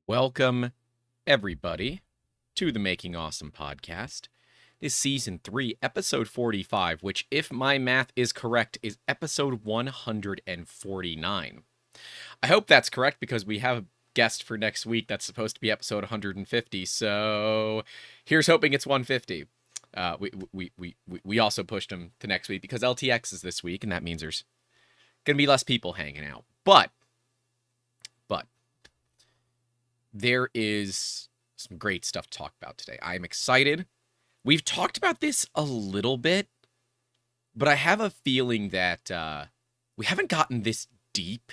Welcome, everybody, to the Making Awesome podcast. This is season 3, episode 45, which, if my math is correct, is episode 149. I hope that's correct because we have a guest for next week that's supposed to be episode 150. So here's hoping it's 150. We also pushed him to next week because LTX is this week, and that means there's gonna be less people hanging out. But there is some great stuff to talk about today. I'm excited. We've talked about this a little bit, but I have a feeling that we haven't gotten this deep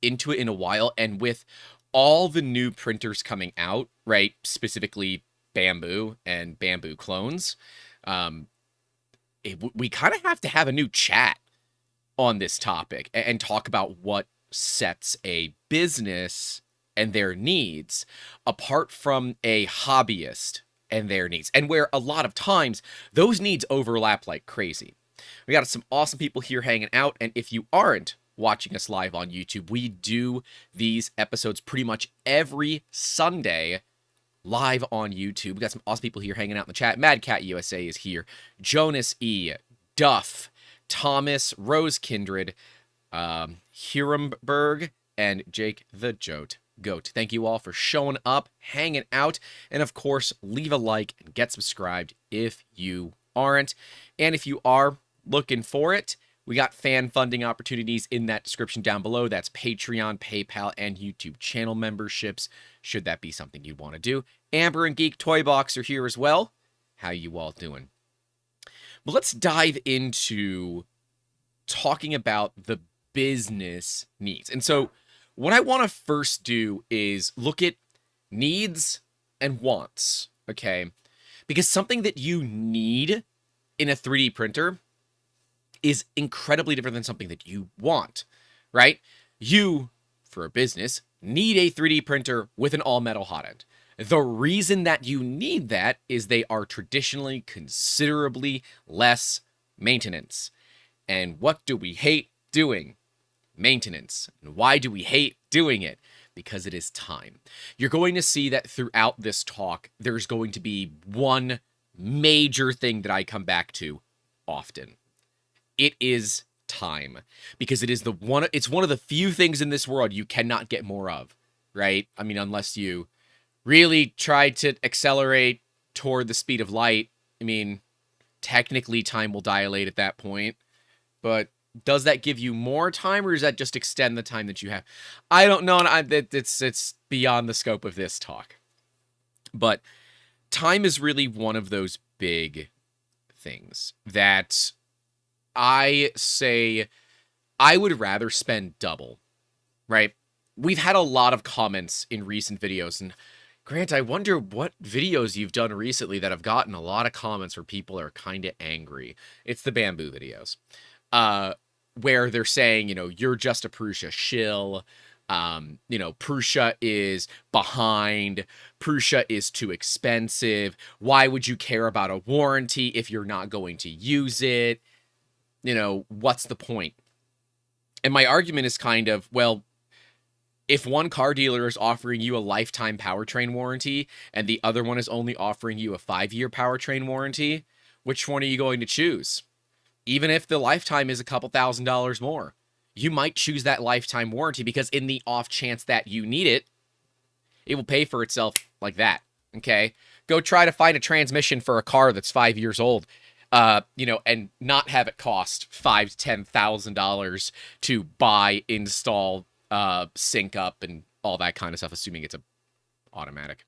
into it in a while. And with all the new printers coming out, right, specifically Bamboo and Bamboo clones, we kind of have to have a new chat on this topic and talk about what sets a business and their needs apart from a hobbyist and their needs, and where a lot of times those needs overlap like crazy. We got some awesome people here hanging out, and if you aren't watching us live on YouTube, we do these episodes pretty much every Sunday live on YouTube. We got some awesome people here hanging out in the chat. Mad Cat USA is here. Jonas E, Duff, Thomas, Rose Kindred, Hiramberg, and Jake the Goat. Thank you all for showing up, hanging out, and of course, leave a like and get subscribed if you aren't. And if you are looking for it, we got fan funding opportunities in that description down below. That's Patreon, PayPal, and YouTube channel memberships, should that be something you'd want to do. Amber and Geek Toy Box are here as well. How you all doing? Well, let's dive into talking about the business needs. And so what I want to first do is look at needs and wants, okay? Because something that you need in a 3D printer is incredibly different than something that you want, right? You, for a business, need a 3D printer with an all-metal hot end. The reason that you need that is they are traditionally considerably less maintenance. And what do we hate doing? Maintenance. And why do we hate doing it? Because it is time. You're going to see that throughout this talk, there's going to be one major thing that I come back to often. It is time. Because it's one of the few things in this world you cannot get more of, right? I mean, unless you really try to accelerate toward the speed of light. I mean, technically time will dilate at that point, but does that give you more time, or does that just extend the time that you have? I don't know, and it's beyond the scope of this talk. But time is really one of those big things that I say I would rather spend double, right? We've had a lot of comments in recent videos, and Grant, I wonder what videos you've done recently that have gotten a lot of comments where people are kind of angry. It's the Bamboo videos. Where they're saying, you're just a Prusa shill, Prusa is behind, Prusa is too expensive, why would you care about a warranty if you're not going to use it? What's the point? And my argument is kind of, well, if one car dealer is offering you a lifetime powertrain warranty and the other one is only offering you a 5-year powertrain warranty, which one are you going to choose? Even if the lifetime is a couple $1,000s more, you might choose that lifetime warranty because in the off chance that you need it, it will pay for itself like that, okay? Go try to find a transmission for a car that's 5 years old, and not have it cost $5,000 to $10,000 to buy, install, sync up, and all that kind of stuff, assuming it's a automatic.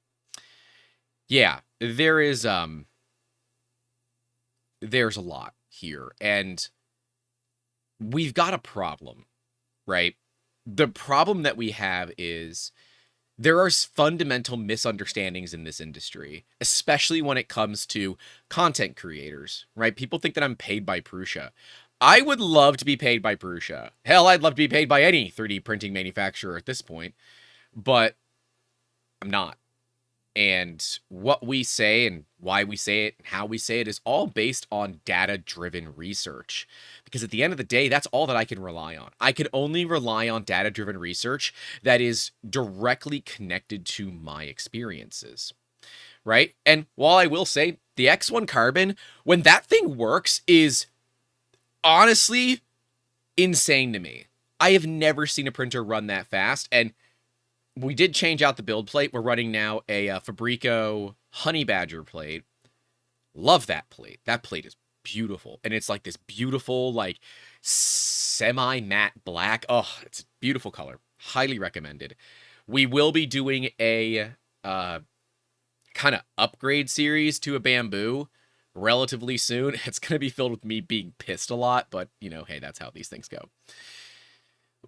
Yeah, there's a lot here, and we've got a problem, right? The problem that we have is there are fundamental misunderstandings in this industry, especially when it comes to content creators, right? People think that I'm paid by Prusa. I would love to be paid by Prusa. Hell, I'd love to be paid by any 3D printing manufacturer at this point, but I'm not. And what we say and why we say it and how we say it is all based on data-driven research. Because at the end of the day, that's all that I can rely on. I can only rely on data-driven research that is directly connected to my experiences, right? And while I will say the X1 Carbon, when that thing works, is honestly insane to me. I have never seen a printer run that fast, and we did change out the build plate. We're running now a Fabrico Honey Badger plate. Love that plate. That plate is beautiful. And it's like this beautiful, like, semi-matte black. Oh, it's a beautiful color. Highly recommended. We will be doing a kind of upgrade series to a Bamboo relatively soon. It's going to be filled with me being pissed a lot, but, you know, hey, that's how these things go.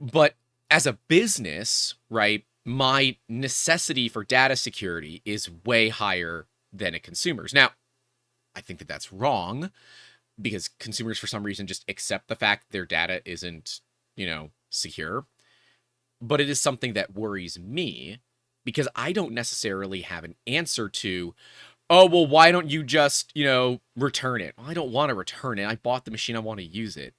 But as a business, right, my necessity for data security is way higher than a consumer's. Now, I think that that's wrong because consumers, for some reason, just accept the fact their data isn't, you know, secure. But it is something that worries me because I don't necessarily have an answer to, oh, well, why don't you just, you know, return it? Well, I don't want to return it. I bought the machine. I want to use it.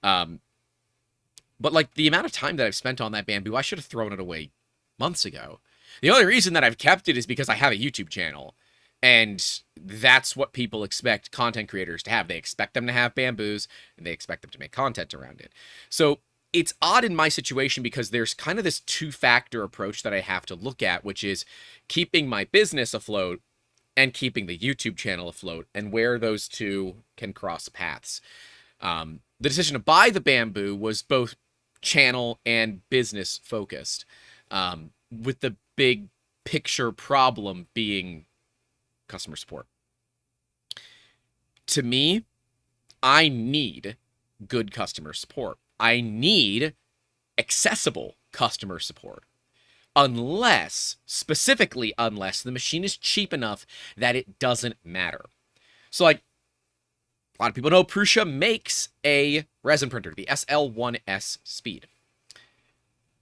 But, like, the amount of time that I've spent on that Bamboo, I should have thrown it away months ago. The only reason that I've kept it is because I have a YouTube channel. And that's what people expect content creators to have. They expect them to have Bamboos, and they expect them to make content around it. So it's odd in my situation because there's kind of this two-factor approach that I have to look at, which is keeping my business afloat and keeping the YouTube channel afloat, and where those two can cross paths. The decision to buy the Bamboo was both channel and business focused, with the big picture problem being customer support. To me, I need good customer support. I need accessible customer support. Specifically unless the machine is cheap enough that it doesn't matter. So, like, a lot of people know Prusa makes a resin printer, the SL1S Speed.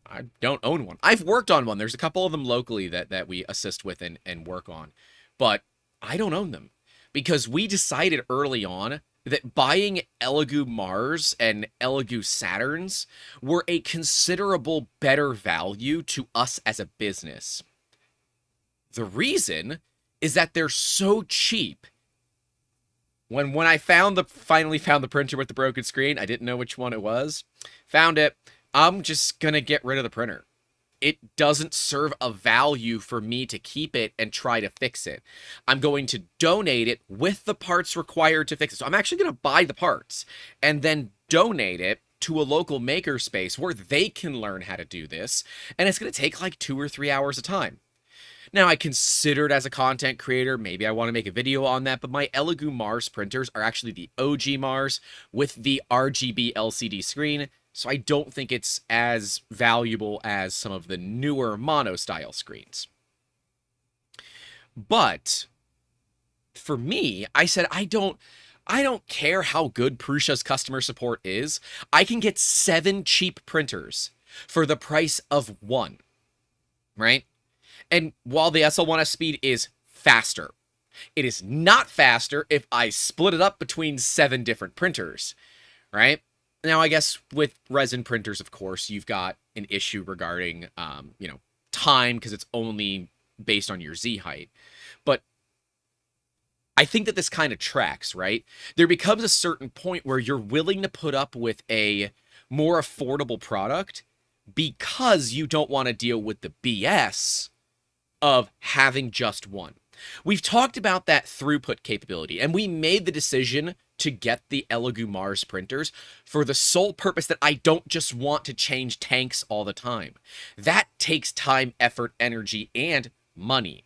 I don't own one. I've worked on one. There's a couple of them locally that we assist with and work on. But I don't own them because we decided early on that buying Elegoo Mars and Elegoo Saturns were a considerable better value to us as a business. The reason is that they're so cheap. When I finally found the printer with the broken screen, I didn't know which one it was. Found it. I'm just going to get rid of the printer. It doesn't serve a value for me to keep it and try to fix it. I'm going to donate it with the parts required to fix it. So I'm actually going to buy the parts and then donate it to a local makerspace where they can learn how to do this. And it's going to take like 2 or 3 hours a time. Now, I considered as a content creator, maybe I want to make a video on that, but my Elegoo Mars printers are actually the OG Mars with the RGB LCD screen. So I don't think it's as valuable as some of the newer mono-style screens. But for me, I said, I don't care how good Prusa's customer support is. I can get 7 cheap printers for the price of 1, right? And while the SL1S Speed is faster, it is not faster if I split it up between 7 different printers, right? Now, I guess with resin printers, of course, you've got an issue regarding, time because it's only based on your Z height. But I think that this kind of tracks, right? There becomes a certain point where you're willing to put up with a more affordable product because you don't want to deal with the BS of having just one. We've talked about that throughput capability, and we made the decision to get the Elegoo Mars printers for the sole purpose that I don't just want to change tanks all the time. That takes time, effort, energy, and money.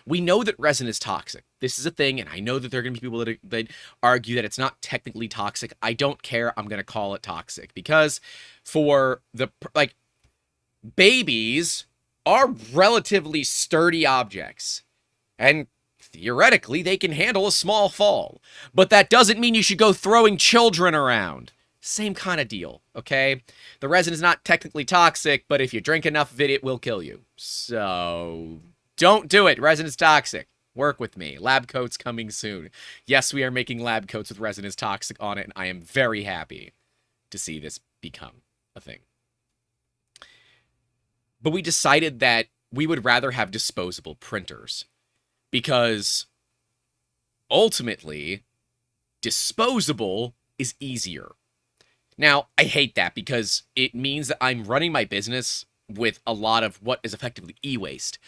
We know that resin is toxic. This is a thing, and I know that there are going to be people that argue that it's not technically toxic. I don't care. I'm going to call it toxic because for babies are relatively sturdy objects, and theoretically, they can handle a small fall. But that doesn't mean you should go throwing children around. Same kind of deal, okay? The resin is not technically toxic, but if you drink enough of it, it will kill you. So, Don't do it. Resin is toxic. Work with me. Lab coats coming soon. Yes, we are making lab coats with resin is toxic on it, and I am very happy to see this become a thing. But we decided that we would rather have disposable printers because ultimately, disposable is easier. Now, I hate that because it means that I'm running my business with a lot of what is effectively e-waste.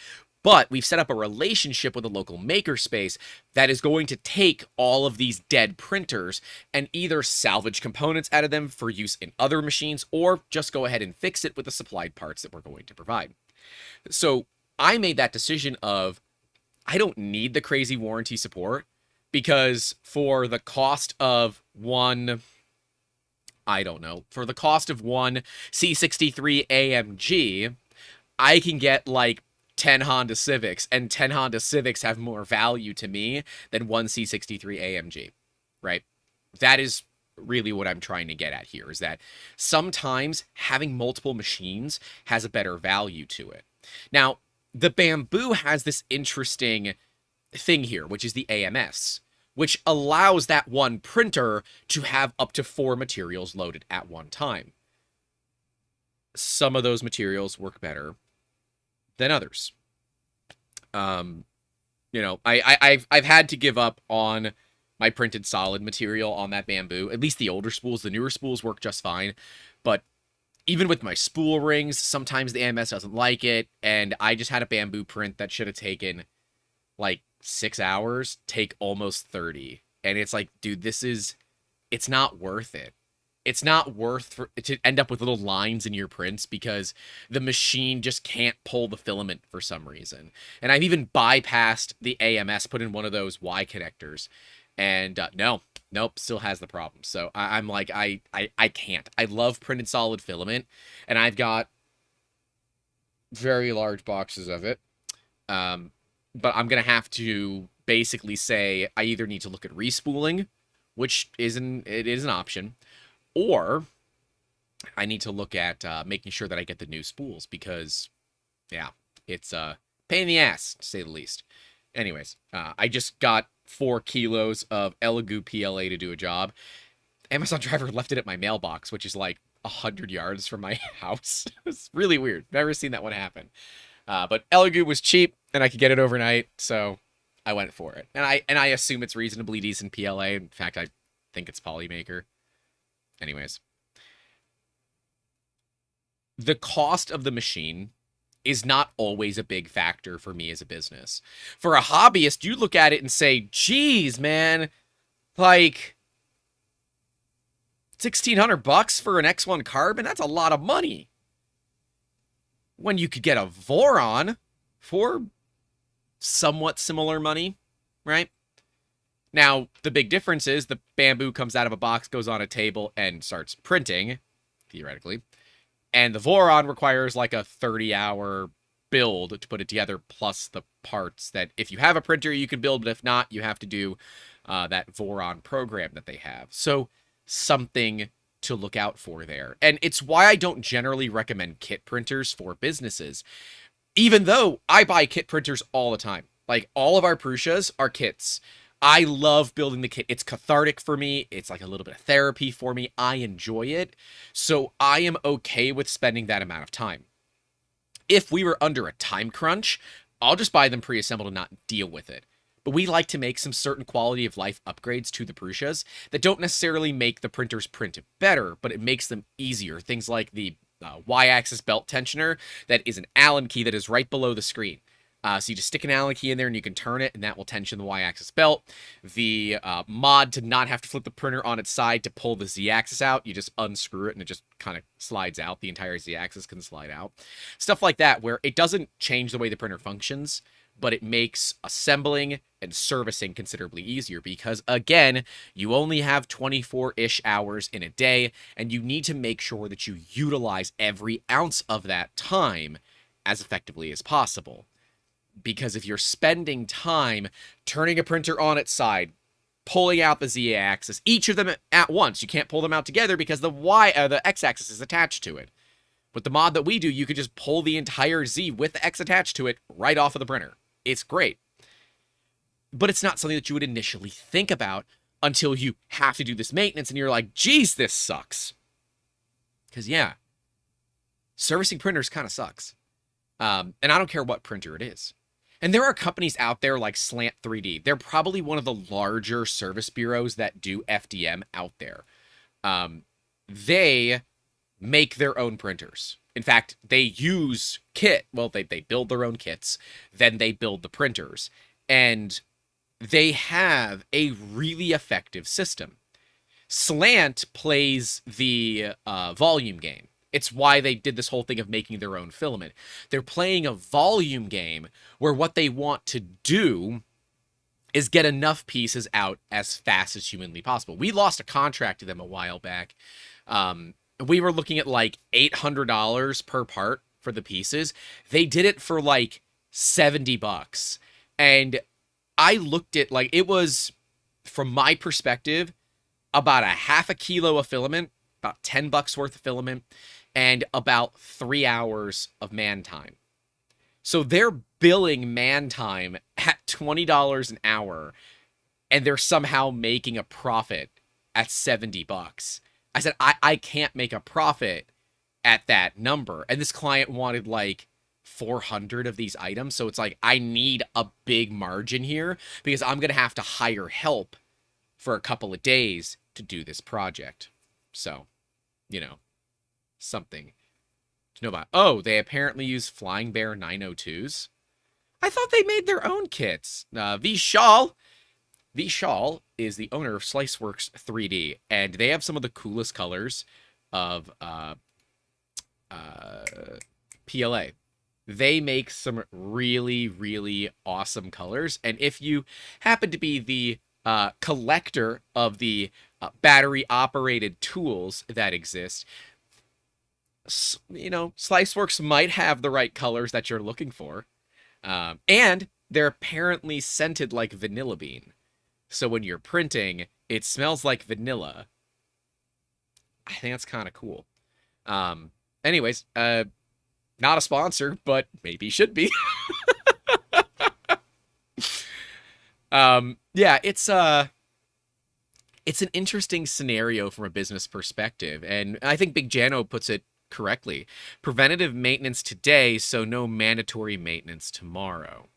But we've set up a relationship with a local makerspace that is going to take all of these dead printers and either salvage components out of them for use in other machines or just go ahead and fix it with the supplied parts that we're going to provide. So I made that decision of I don't need the crazy warranty support because for the cost of one, for the cost of one C63 AMG, I can get like 10 Honda Civics, and 10 Honda Civics have more value to me than one C63 AMG, right? That is really what I'm trying to get at here, is that sometimes having multiple machines has a better value to it. Now, the Bamboo has this interesting thing here, which is the AMS, which allows that one printer to have up to 4 materials loaded at one time. Some of those materials work better than others. You know, I've had to give up on my printed solid material on that Bamboo. At least the older spools. The newer spools work just fine. But even with my spool rings, sometimes the AMS doesn't like it. And I just had a Bamboo print that should have taken like 6 hours, take almost 30. And it's like, dude, it's not worth it. It's not worth to end up with little lines in your prints because the machine just can't pull the filament for some reason. And I've even bypassed the AMS, put in one of those Y connectors, and nope, still has the problem. So I'm like, I can't. I love printed solid filament, and I've got very large boxes of it. But I'm gonna have to basically say I either need to look at respooling, which is an option, or I need to look at making sure that I get the new spools because, yeah, it's a pain in the ass, to say the least. Anyways, I just got 4 kilos of Elegoo PLA to do a job. Amazon driver left it at my mailbox, which is like 100 yards from my house. It's really weird. Never seen that one happen. But Elegoo was cheap, and I could get it overnight, so I went for it. And I assume it's reasonably decent PLA. In fact, I think it's Polymaker. Anyways, the cost of the machine is not always a big factor for me as a business. For a hobbyist, you look at it and say, geez, man, like $1,600 for an X1 carbon? That's a lot of money. When you could get a Voron for somewhat similar money, right? Now, the big difference is the Bamboo comes out of a box, goes on a table, and starts printing, theoretically. And the Voron requires like a 30-hour build to put it together, plus the parts that if you have a printer, you can build, but if not, you have to do that Voron program that they have. So, something to look out for there. And it's why I don't generally recommend kit printers for businesses, even though I buy kit printers all the time. Like, all of our Prussias are kits. I love building the kit. It's cathartic for me. It's like a little bit of therapy for me. I enjoy it. So I am okay with spending that amount of time. If we were under a time crunch, I'll just buy them pre-assembled and not deal with it. But we like to make some certain quality of life upgrades to the Prussias that don't necessarily make the printers print better, but it makes them easier. Things like the Y-axis belt tensioner that is an Allen key that is right below the screen. So you just stick an Allen key in there and you can turn it, and that will tension the Y-axis belt. The mod to not have to flip the printer on its side to pull the Z-axis out. You just unscrew it and it just kind of slides out. The entire Z-axis can slide out. Stuff like that where it doesn't change the way the printer functions, but it makes assembling and servicing considerably easier because, again, you only have 24-ish hours in a day, and you need to make sure that you utilize every ounce of that time as effectively as possible. Because if you're spending time turning a printer on its side, pulling out the Z-axis, each of them at once, you can't pull them out together because the X-axis is attached to it. With the mod that we do, you can just pull the entire Z with the X attached to it right off of the printer. It's great. But it's not something that you would initially think about until you have to do this maintenance and you're like, geez, this sucks. Because, yeah, servicing printers kind of sucks. And I don't care what printer it is. And there are companies out there like Slant 3D. They're probably one of the larger service bureaus that do FDM out there. They make their own printers. In fact, they use kit. Well, they build their own kits. Then they build the printers. And they have a really effective system. Slant plays the volume game. It's why they did this whole thing of making their own filament. They're playing a volume game where what they want to do is get enough pieces out as fast as humanly possible. We lost a contract to them a while back. We were looking at like $800 per part for the pieces. They did it for like $70. And I looked at, like, it was, from my perspective, about a half a kilo of filament, about $10 worth of filament, and about 3 hours of man time. So they're billing man time at $20 an hour, and they're somehow making a profit at $70. I said, I can't make a profit at that number. And this client wanted like 400 of these items. So it's like, I need a big margin here because I'm going to have to hire help for a couple of days to do this project. So, you know, something to know about. Oh, they apparently use Flying Bear 902s. I thought they made their own kits. Vishal is the owner of Sliceworks 3D, and they have some of the coolest colors of PLA. They make some really, really awesome colors, and if you happen to be the collector of the battery-operated tools that exist, you know, Sliceworks might have the right colors that you're looking for. And they're apparently scented like vanilla bean. So when you're printing, it smells like vanilla. I think that's kind of cool. Anyways, not a sponsor, but maybe should be. Yeah, it's an interesting scenario from a business perspective, and I think Big Jano puts it correctly. Preventative maintenance today, so no mandatory maintenance tomorrow.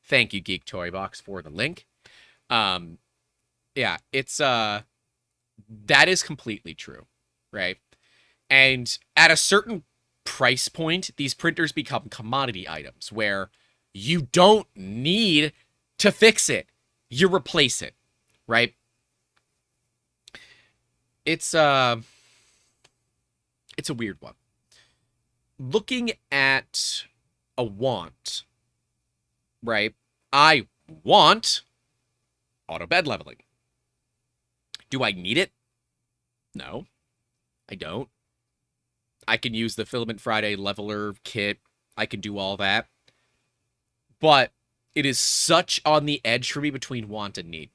Thank you, Geek Toy Box, for the link. Yeah, it's that is completely true, right? And at a certain price point, these printers become commodity items where you don't need to fix it. You replace it, right? It's a weird one. Looking at a want, right? I want auto bed leveling. Do I need it? No, I don't. I can use the Filament Friday leveler kit. I can do all that. But it is such on the edge for me between want and need.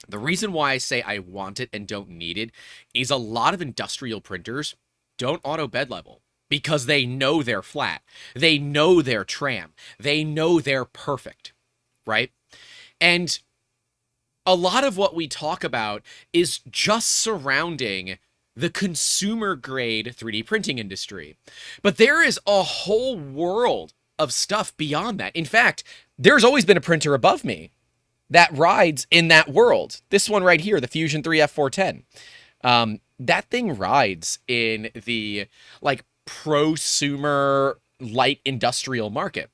The reason why I say I want it and don't need it is a lot of industrial printers don't auto bed level because they know they're flat. They know they're tram. They know they're perfect, right? And a lot of what we talk about is just surrounding the consumer grade 3D printing industry. But there is a whole world of stuff beyond that. In fact, there's always been a printer above me that rides in that world. This one right here, the Fusion 3 F410. That thing rides in the like prosumer light industrial market.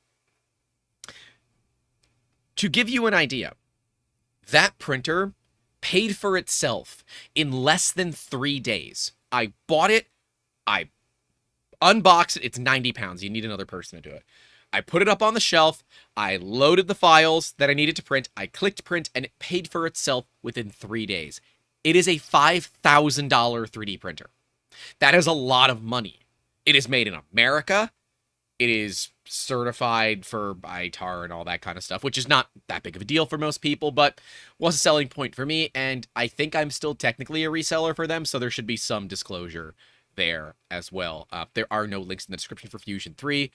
To give you an idea, that printer paid for itself in less than 3 days. I bought it, I unboxed it, it's 90 pounds, you need another person to do it. I put it up on the shelf, I loaded the files that I needed to print, I clicked print, and it paid for itself within 3 days. It is a $5,000 3D printer. That is a lot of money. It is made in America. It is certified for ITAR and all that kind of stuff, which is not that big of a deal for most people, but was a selling point for me, and I think I'm still technically a reseller for them, so there should be some disclosure there as well. There are no links in the description for Fusion 3.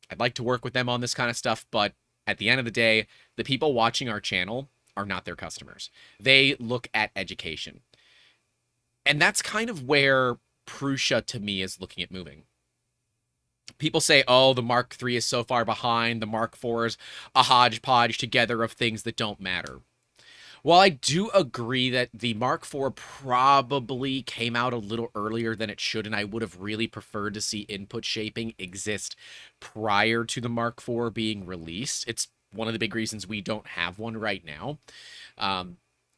I'd like to work with them on this kind of stuff, but At the end of the day, the people watching our channel are not their customers. They look at education. And that's kind of where Prusa, to me, is looking at moving. People say, oh, the Mark III is so far behind, the Mark IV is a hodgepodge together of things that don't matter. While I do agree that the Mark IV probably came out a little earlier than it should, and I would have really preferred to see input shaping exist prior to the Mark IV being released. It's one of the big reasons we don't have one right now.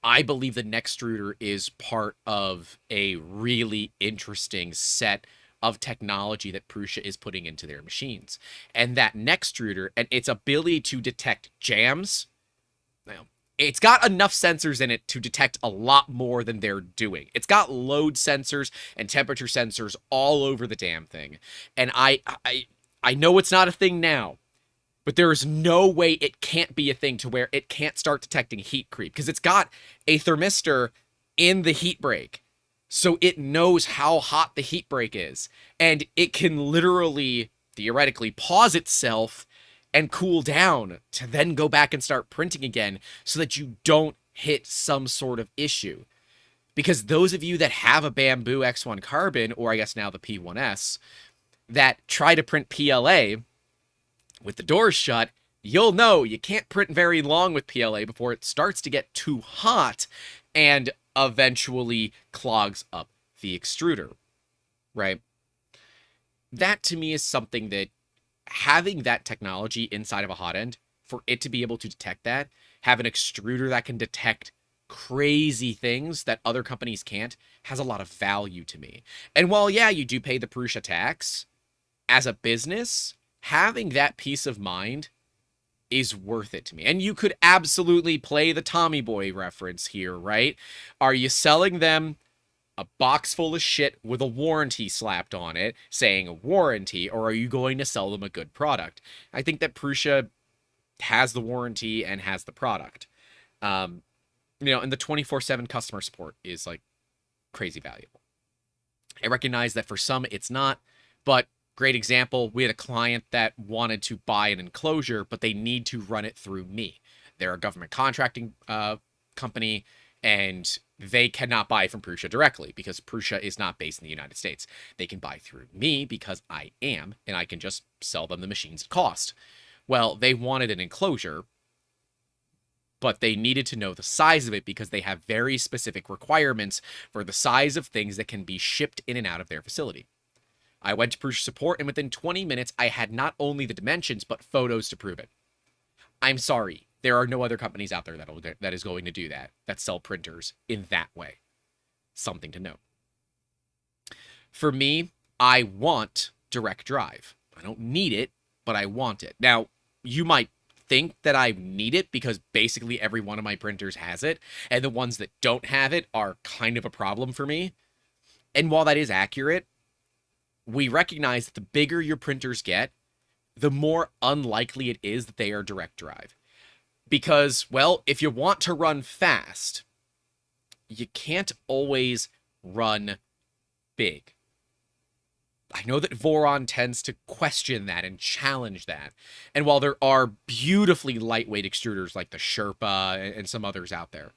I believe the Nextruder is part of a really interesting set of technology that Prusa is putting into their machines. And that Nextruder and its ability to detect jams, now, it's got enough sensors in it to detect a lot more than they're doing. It's got load sensors and temperature sensors all over the damn thing. And I know it's not a thing now, but there is no way it can't be a thing to where it can't start detecting heat creep, because it's got a thermistor in the heat break. So it knows how hot the heat break is. And it can literally, theoretically, pause itself and cool down to then go back and start printing again so that you don't hit some sort of issue. Because those of you that have a Bamboo X1 Carbon, or I guess now the P1S, that try to print PLA with the doors shut, you'll know you can't print very long with PLA before it starts to get too hot and eventually clogs up the extruder, right? That to me is something that having that technology inside of a hot end, for it to be able to detect that, have an extruder that can detect crazy things that other companies can't, has a lot of value to me. And while, yeah, you do pay the Prusa tax, as a business, having that peace of mind is worth it to me. And you could absolutely play the Tommy Boy reference here, right? Are you selling them a box full of shit with a warranty slapped on it, saying a warranty, or are you going to sell them a good product? I think that Prusa has the warranty and has the product. And the 24/7 customer support is like crazy valuable. I recognize that for some it's not, but great example, we had a client that wanted to buy an enclosure, but they need to run it through me. They're a government contracting company, and they cannot buy from Prusa directly because Prusa is not based in the United States. They can buy through me because I am, and I can just sell them the machines at cost. Well, they wanted an enclosure, but they needed to know the size of it because they have very specific requirements for the size of things that can be shipped in and out of their facility. I went to Prusa support, and within 20 minutes, I had not only the dimensions, but photos to prove it. I'm sorry. There are no other companies out there that is going to do that sell printers in that way. Something to note. For me, I want direct drive. I don't need it, but I want it. Now, you might think that I need it because basically every one of my printers has it, and the ones that don't have it are kind of a problem for me. And while that is accurate, we recognize that the bigger your printers get, the more unlikely it is that they are direct drive. Because, well, if you want to run fast, you can't always run big. I know that Voron tends to question that and challenge that. And while there are beautifully lightweight extruders like the Sherpa and some others out there,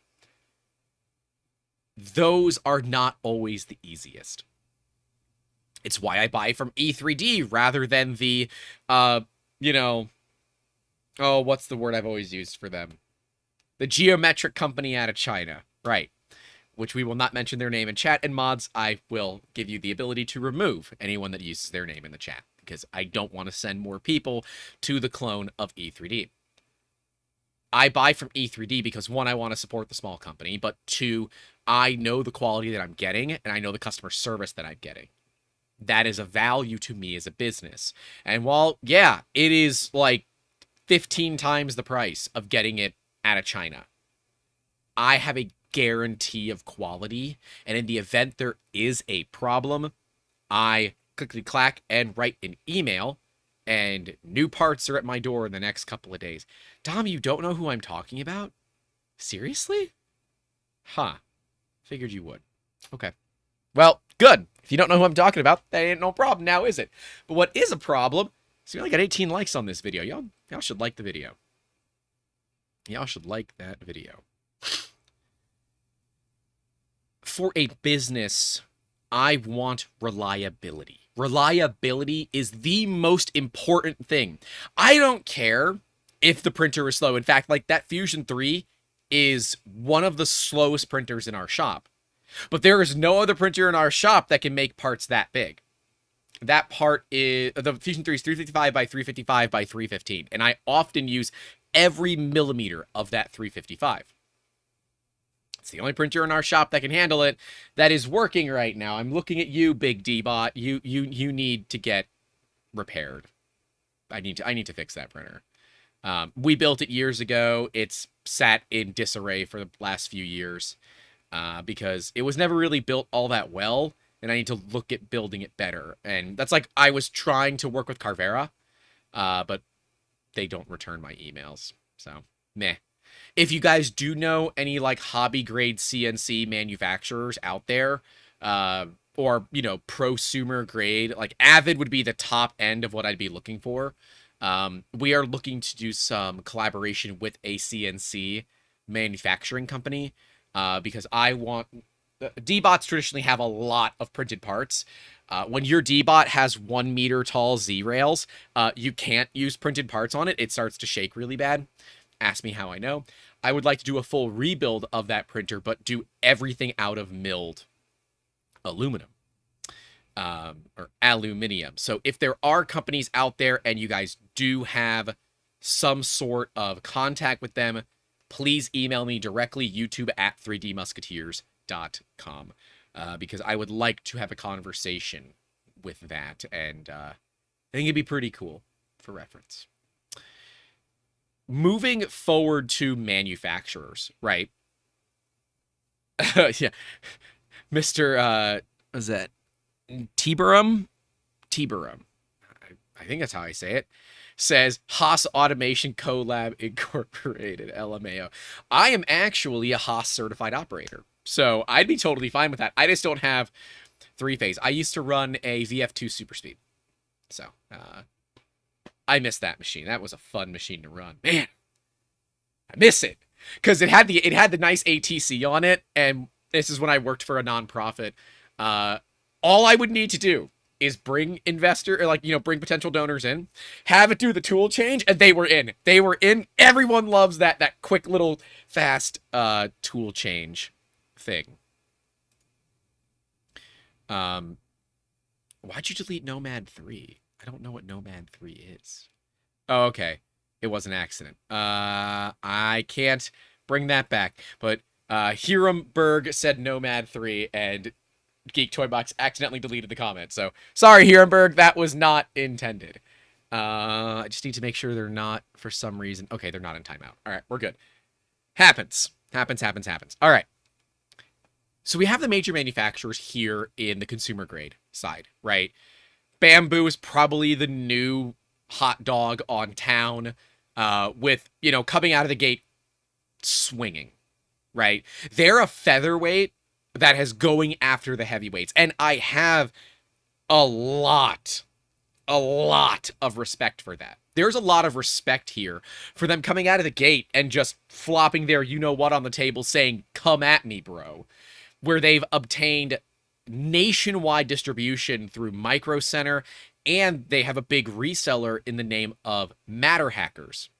those are not always the easiest. It's why I buy from E3D rather than the, oh, what's the word I've always used for them? The geometric company out of China, right? Which we will not mention their name in chat, and mods, I will give you the ability to remove anyone that uses their name in the chat, because I don't want to send more people to the clone of E3D. I buy from E3D because, one, I want to support the small company, but two, I know the quality that I'm getting, and I know the customer service that I'm getting. That is a value to me as a business. And while, yeah, it is like 15 times the price of getting it out of China, I have a guarantee of quality, and in the event there is a problem, I clickety clack and write an email, and new parts are at my door in the next couple of days. Dom, you don't know who I'm talking about? Seriously? Huh. Figured you would. Okay. Well, good. If you don't know who I'm talking about, that ain't no problem now, is it? But what is a problem is we only got 18 likes on this video. Y'all should like the video. Y'all should like that video. For a business, I want reliability. Reliability is the most important thing. I don't care if the printer is slow. In fact, like that Fusion 3 is one of the slowest printers in our shop. But there is no other printer in our shop that can make parts that big. That part is, the Fusion 3 is 355 by 355 by 315. And I often use every millimeter of that 355. It's the only printer in our shop that can handle it that is working right now. I'm looking at you, Big D-Bot. You need to get repaired. I need to fix that printer. We built it years ago. It's sat in disarray for the last few years because it was never really built all that well, and I need to look at building it better. And that's like I was trying to work with Carvera, but they don't return my emails. So, meh. If you guys do know any like hobby grade CNC manufacturers out there, or, you know, prosumer grade, like Avid would be the top end of what I'd be looking for. We are looking to do some collaboration with a CNC manufacturing company, because I want... D-bots traditionally have a lot of printed parts. When your D-bot has 1 meter tall Z-rails, you can't use printed parts on it. It starts to shake really bad. Ask me how I know. I would like to do a full rebuild of that printer, but do everything out of milled aluminum. Or aluminium. So if there are companies out there and you guys do have some sort of contact with them, please email me directly, youtube@3dmusketeers.com, because I would like to have a conversation with that, and I think it'd be pretty cool for reference. Moving forward to manufacturers, right? Yeah. Mr. What's that? Tiburum? I think that's how I say it. Says Haas Automation Collab Incorporated, LMAO. I am actually a Haas certified operator, so I'd be totally fine with that. I just don't have 3-phase. I used to run a VF2 Super Speed, so I miss that machine. That was a fun machine to run. Man, I miss it because it had the nice ATC on it, and this is when I worked for a nonprofit. All I would need to do is bring bring potential donors in, have it do the tool change, and they were in. They were in. Everyone loves that quick little fast tool change thing. Why'd you delete Nomad 3? I don't know what Nomad 3 is. Oh, okay. It was an accident. I can't bring that back. But Hiramberg said Nomad 3, and Geek Toy Box accidentally deleted the comment. So, sorry, Hiramberg. That was not intended. I just need to make sure they're not, for some reason... Okay, they're not in timeout. All right, we're good. Happens. All right. So we have the major manufacturers here in the consumer grade side, right? Bamboo is probably the new hot dog on town, with, coming out of the gate swinging, right? They're a featherweight that is going after the heavyweights, and I have a lot of respect for that. There's a lot of respect here for them coming out of the gate and just flopping their you-know-what on the table saying, come at me, bro, where they've obtained nationwide distribution through Micro Center, and they have a big reseller in the name of Matter Hackers.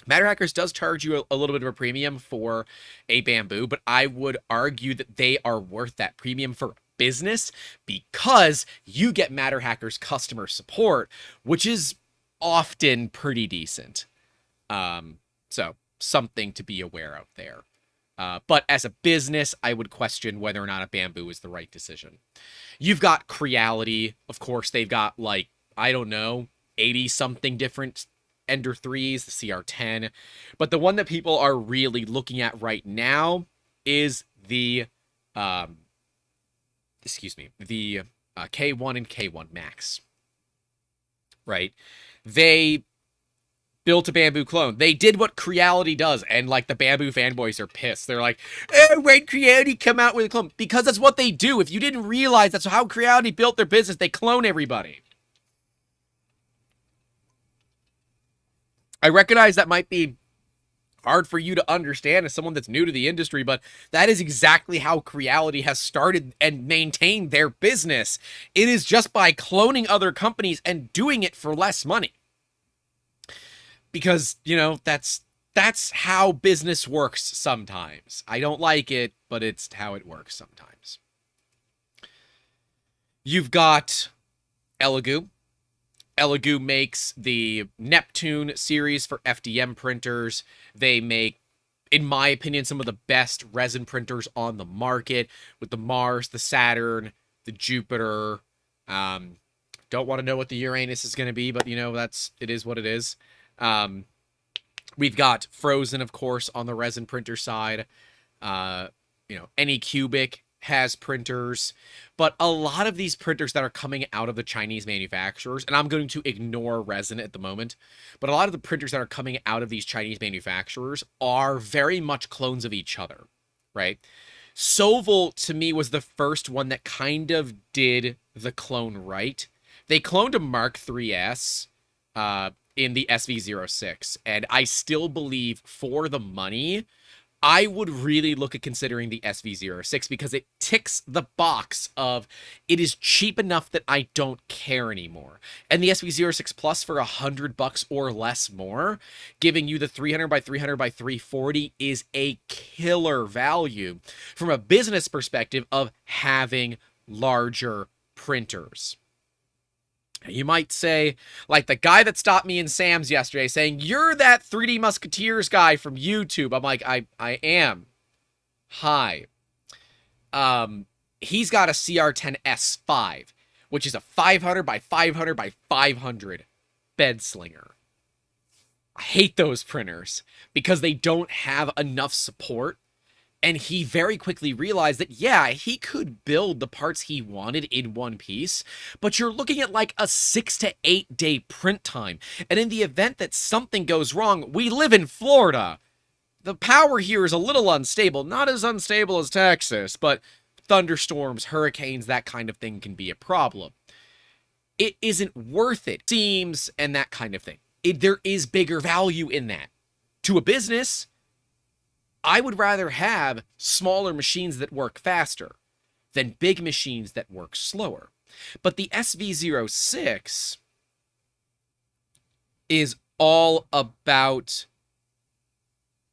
Matter Hackers does charge you a little bit of a premium for a Bamboo, but I would argue that they are worth that premium for business because you get Matter Hackers customer support, which is often pretty decent. So something to be aware of there. But as a business, I would question whether or not a Bamboo is the right decision. You've got Creality. Of course, they've got, 80-something different Ender 3s, the CR10. But the one that people are really looking at right now is the, K1 and K1 Max. Right? They built a Bamboo clone. They did what Creality does, and the Bamboo fanboys are pissed. They're like, when'd Creality come out with a clone? Because that's what they do. If you didn't realize that's how Creality built their business, they clone everybody. I recognize that might be hard for you to understand as someone that's new to the industry, but that is exactly how Creality has started and maintained their business. It is just by cloning other companies and doing it for less money. Because, you know, that's how business works sometimes. I don't like it, but it's how it works sometimes. You've got Elegoo. Elegoo makes the Neptune series for FDM printers. They make, in my opinion, some of the best resin printers on the market with the Mars, the Saturn, the Jupiter. Don't want to know what the Uranus is going to be, but, you know, it is what it is. We've got Frozen, of course, on the resin printer side. You know, Anycubic has printers, but a lot of these printers that are coming out of the Chinese manufacturers, and I'm going to ignore resin at the moment, but a lot of the printers that are coming out of these Chinese manufacturers are very much clones of each other, right? Soval, to me, was the first one that kind of did the clone right. They cloned a Mark III's in the SV06, and I still believe for the money, I would really look at considering the SV06 because it ticks the box of it is cheap enough that I don't care anymore. And the SV06 Plus for $100 or less more, giving you the 300 by 300 by 340 is a killer value from a business perspective of having larger printers. You might say, like the guy that stopped me in Sam's yesterday saying, you're that 3D Musketeers guy from YouTube. I'm like, I am. Hi. He's got a CR10S5, which is a 500 by 500 by 500 bed slinger. I hate those printers because they don't have enough support. And he very quickly realized that, yeah, he could build the parts he wanted in one piece, but you're looking at like a 6 to 8 day print time. And in the event that something goes wrong, we live in Florida. The power here is a little unstable, not as unstable as Texas, but thunderstorms, hurricanes, that kind of thing can be a problem. It isn't worth it. Seams and that kind of thing. There is bigger value in that. To a business, I would rather have smaller machines that work faster than big machines that work slower. But the SV06 is all about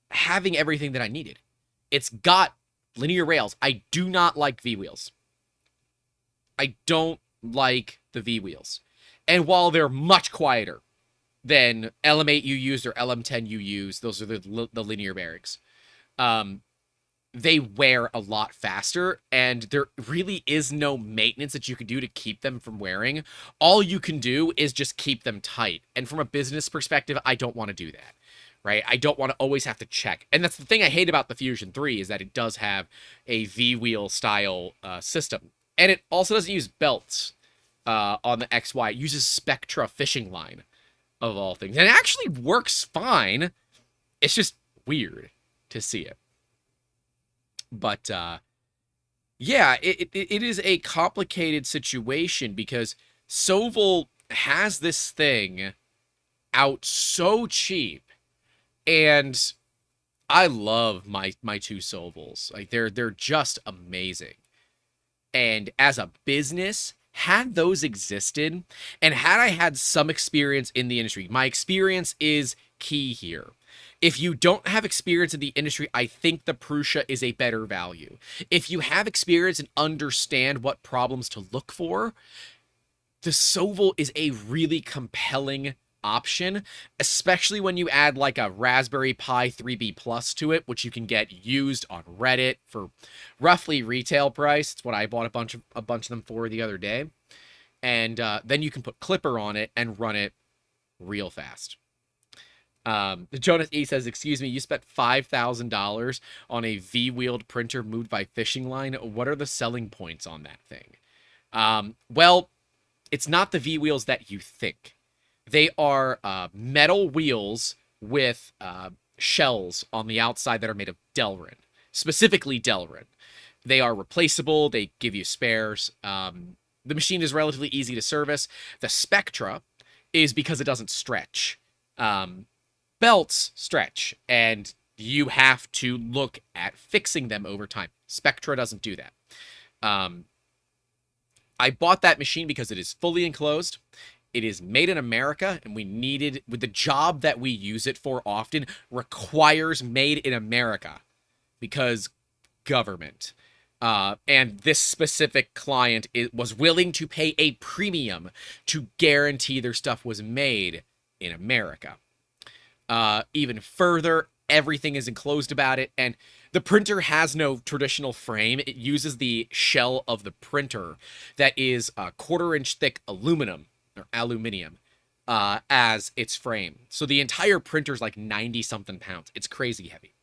having everything that I needed. It's got linear rails. I do not like V-wheels. I don't like the V-wheels. And while they're much quieter than LM8 you use or LM10 you use, those are the linear bearings. They wear a lot faster, and there really is no maintenance that you can do to keep them from wearing. All you can do is just keep them tight. And from a business perspective, I don't want to do that, right? I don't want to always have to check. And that's the thing I hate about the Fusion 3 is that it does have a V-wheel style system. And it also doesn't use belts on the XY. It uses Spectra fishing line, of all things. And it actually works fine. It's just weird to see it. But yeah, it is a complicated situation because Soval has this thing out so cheap, and I love my two Sovals. Like they're just amazing. And as a business, had those existed, and had I had some experience in the industry, my experience is key here. If you don't have experience in the industry, I think the Prusa is a better value. If you have experience and understand what problems to look for, the Soval is a really compelling option, especially when you add like a Raspberry Pi 3B Plus to it, which you can get used on Reddit for roughly retail price. It's what I bought a bunch of them for the other day. And then you can put Clipper on it and run it real fast. Jonas E says, excuse me, you spent $5,000 on a V-wheeled printer moved by fishing line. What are the selling points on that thing? Well, it's not the V-wheels that you think. They are metal wheels with shells on the outside that are made of Delrin, specifically Delrin. They are replaceable. They give you spares. The machine is relatively easy to service. The Spectra is because it doesn't stretch. Belts stretch, and you have to look at fixing them over time. Spectra doesn't do that. I bought that machine because it is fully enclosed. It is made in America, and we needed, with the job that we use it for often, requires made in America because government. And this specific client was willing to pay a premium to guarantee their stuff was made in America. Even further, everything is enclosed about it, and the printer has no traditional frame. It uses the shell of the printer that is a 1/4-inch thick aluminium as its frame. So the entire printer is like 90-something pounds. It's crazy heavy.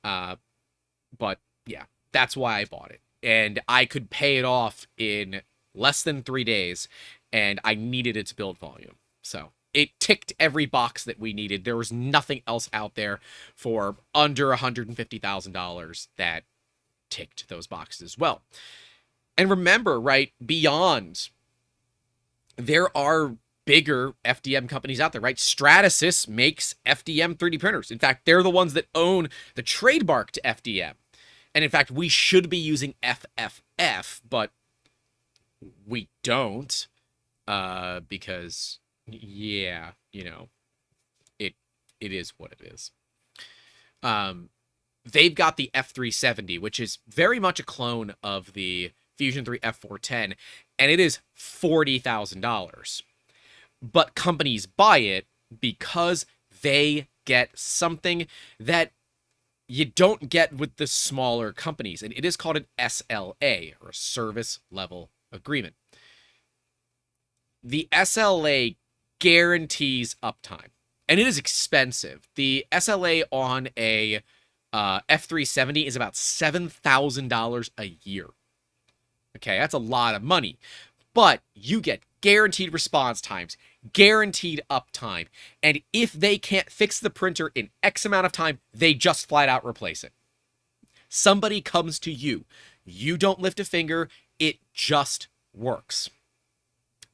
But yeah, that's why I bought it. And I could pay it off in less than 3 days, and I needed its build volume. So it ticked every box that we needed. There was nothing else out there for under $150,000 that ticked those boxes as well. And remember, right, beyond, there are bigger FDM companies out there, right? Stratasys makes FDM 3D printers. In fact, they're the ones that own the trademark to FDM. And in fact, we should be using FFF, but we don't, because, yeah, you know, it is what it is. They've got the F370, which is very much a clone of the Fusion 3 F410, and it is $40,000. But companies buy it because they get something that you don't get with the smaller companies, and it is called an SLA, or a service level agreement. The SLA guarantees uptime, and it is expensive. The SLA on a F370 is about $7,000 a year. Okay, that's a lot of money, but you get guaranteed response times, guaranteed uptime, and if they can't fix the printer in X amount of time, they just flat out replace it. Somebody comes to you, you don't lift a finger, it just works.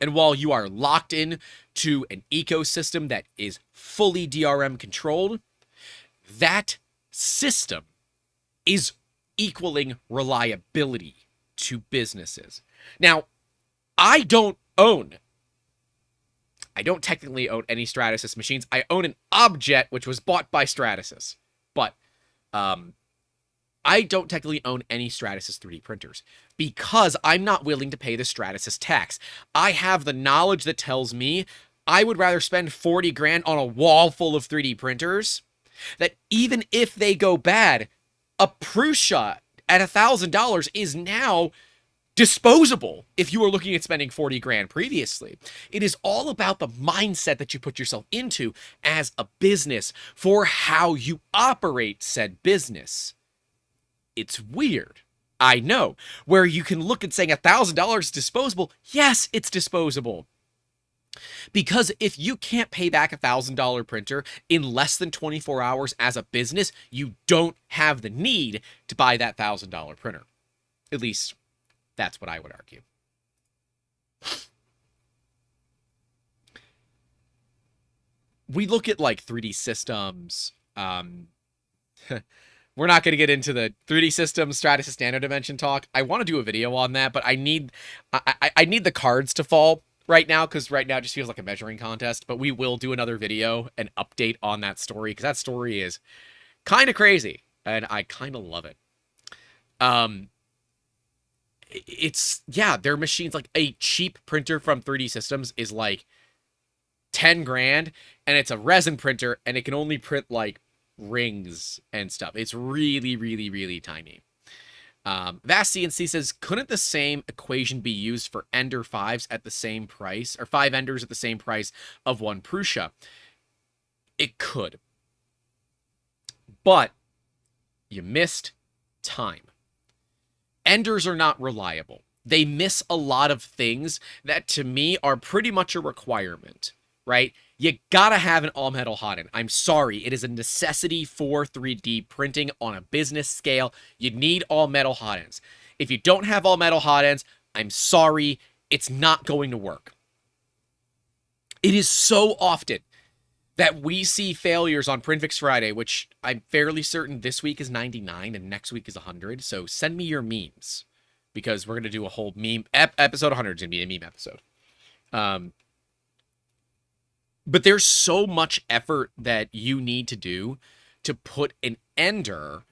And while you are locked in to an ecosystem that is fully DRM controlled, that system is equaling reliability to businesses. Now, I don't technically own any Stratasys machines. I own an Objet, which was bought by Stratasys. But I don't technically own any Stratasys 3D printers because I'm not willing to pay the Stratasys tax. I have the knowledge that tells me I would rather spend 40 grand on a wall full of 3D printers, that even if they go bad, a Prusa at $1,000 is now disposable if you were looking at spending 40 grand previously. It is all about the mindset that you put yourself into as a business for how you operate said business. It's weird, I know, where you can look at saying $1,000 is disposable. Yes, it's disposable. Because if you can't pay back a $1,000 printer in less than 24 hours as a business, you don't have the need to buy that $1,000 printer. At least, that's what I would argue. We look at like 3D systems. We're not going to get into the 3D systems Stratasys Nano Dimension talk. I want to do a video on that, but I need the cards to fall right now, because right now it just feels like a measuring contest. But we will do another video, an update on that story, because that story is kind of crazy, and I kind of love it. It's, yeah, their machines, like a cheap printer from 3D Systems is like 10 grand, and it's a resin printer, and it can only print like rings and stuff. It's really, really, really tiny. Vast CNC says, couldn't the same equation be used for Ender 5s at the same price, or 5 Enders at the same price of one Prusa? It could. But you missed time. Enders are not reliable. They miss a lot of things that, to me, are pretty much a requirement, right? You gotta have an all-metal hot end. I'm sorry, it is a necessity for 3D printing on a business scale. You need all-metal hot ends. If you don't have all-metal hot ends, I'm sorry, it's not going to work. It is so often that we see failures on Printfix Friday, which I'm fairly certain this week is 99 and next week is 100. So send me your memes, because we're going to do a whole meme. Episode 100 is going to be a meme episode. But there's so much effort that you need to do to put an ender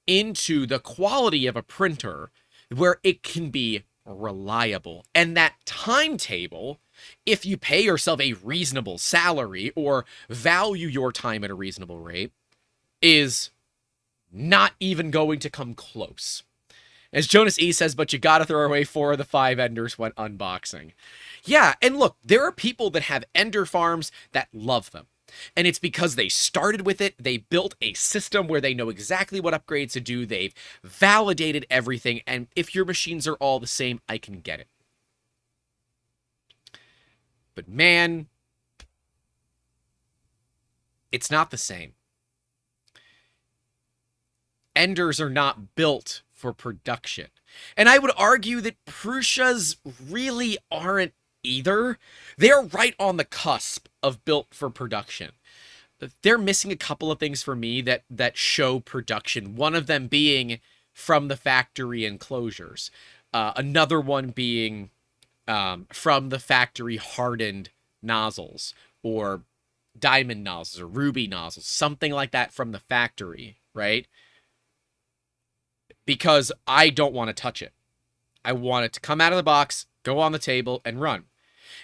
into the quality of a printer where it can be reliable. And that timetable, if you pay yourself a reasonable salary or value your time at a reasonable rate, is not even going to come close. As Jonas E says, but you gotta throw away 4 of the 5 enders when unboxing. Yeah, and look, there are people that have ender farms that love them. And it's because they started with it, they built a system where they know exactly what upgrades to do, they've validated everything, and if your machines are all the same, I can get it. But man, it's not the same. Enders are not built for production. And I would argue that Prusa's really aren't either. They're right on the cusp of built for production. They're missing a couple of things for me that show production. One of them being from the factory enclosures. Another one being from the factory hardened nozzles or diamond nozzles or ruby nozzles. Something like that from the factory, right? Because I don't want to touch it. I want it to come out of the box, go on the table, and run.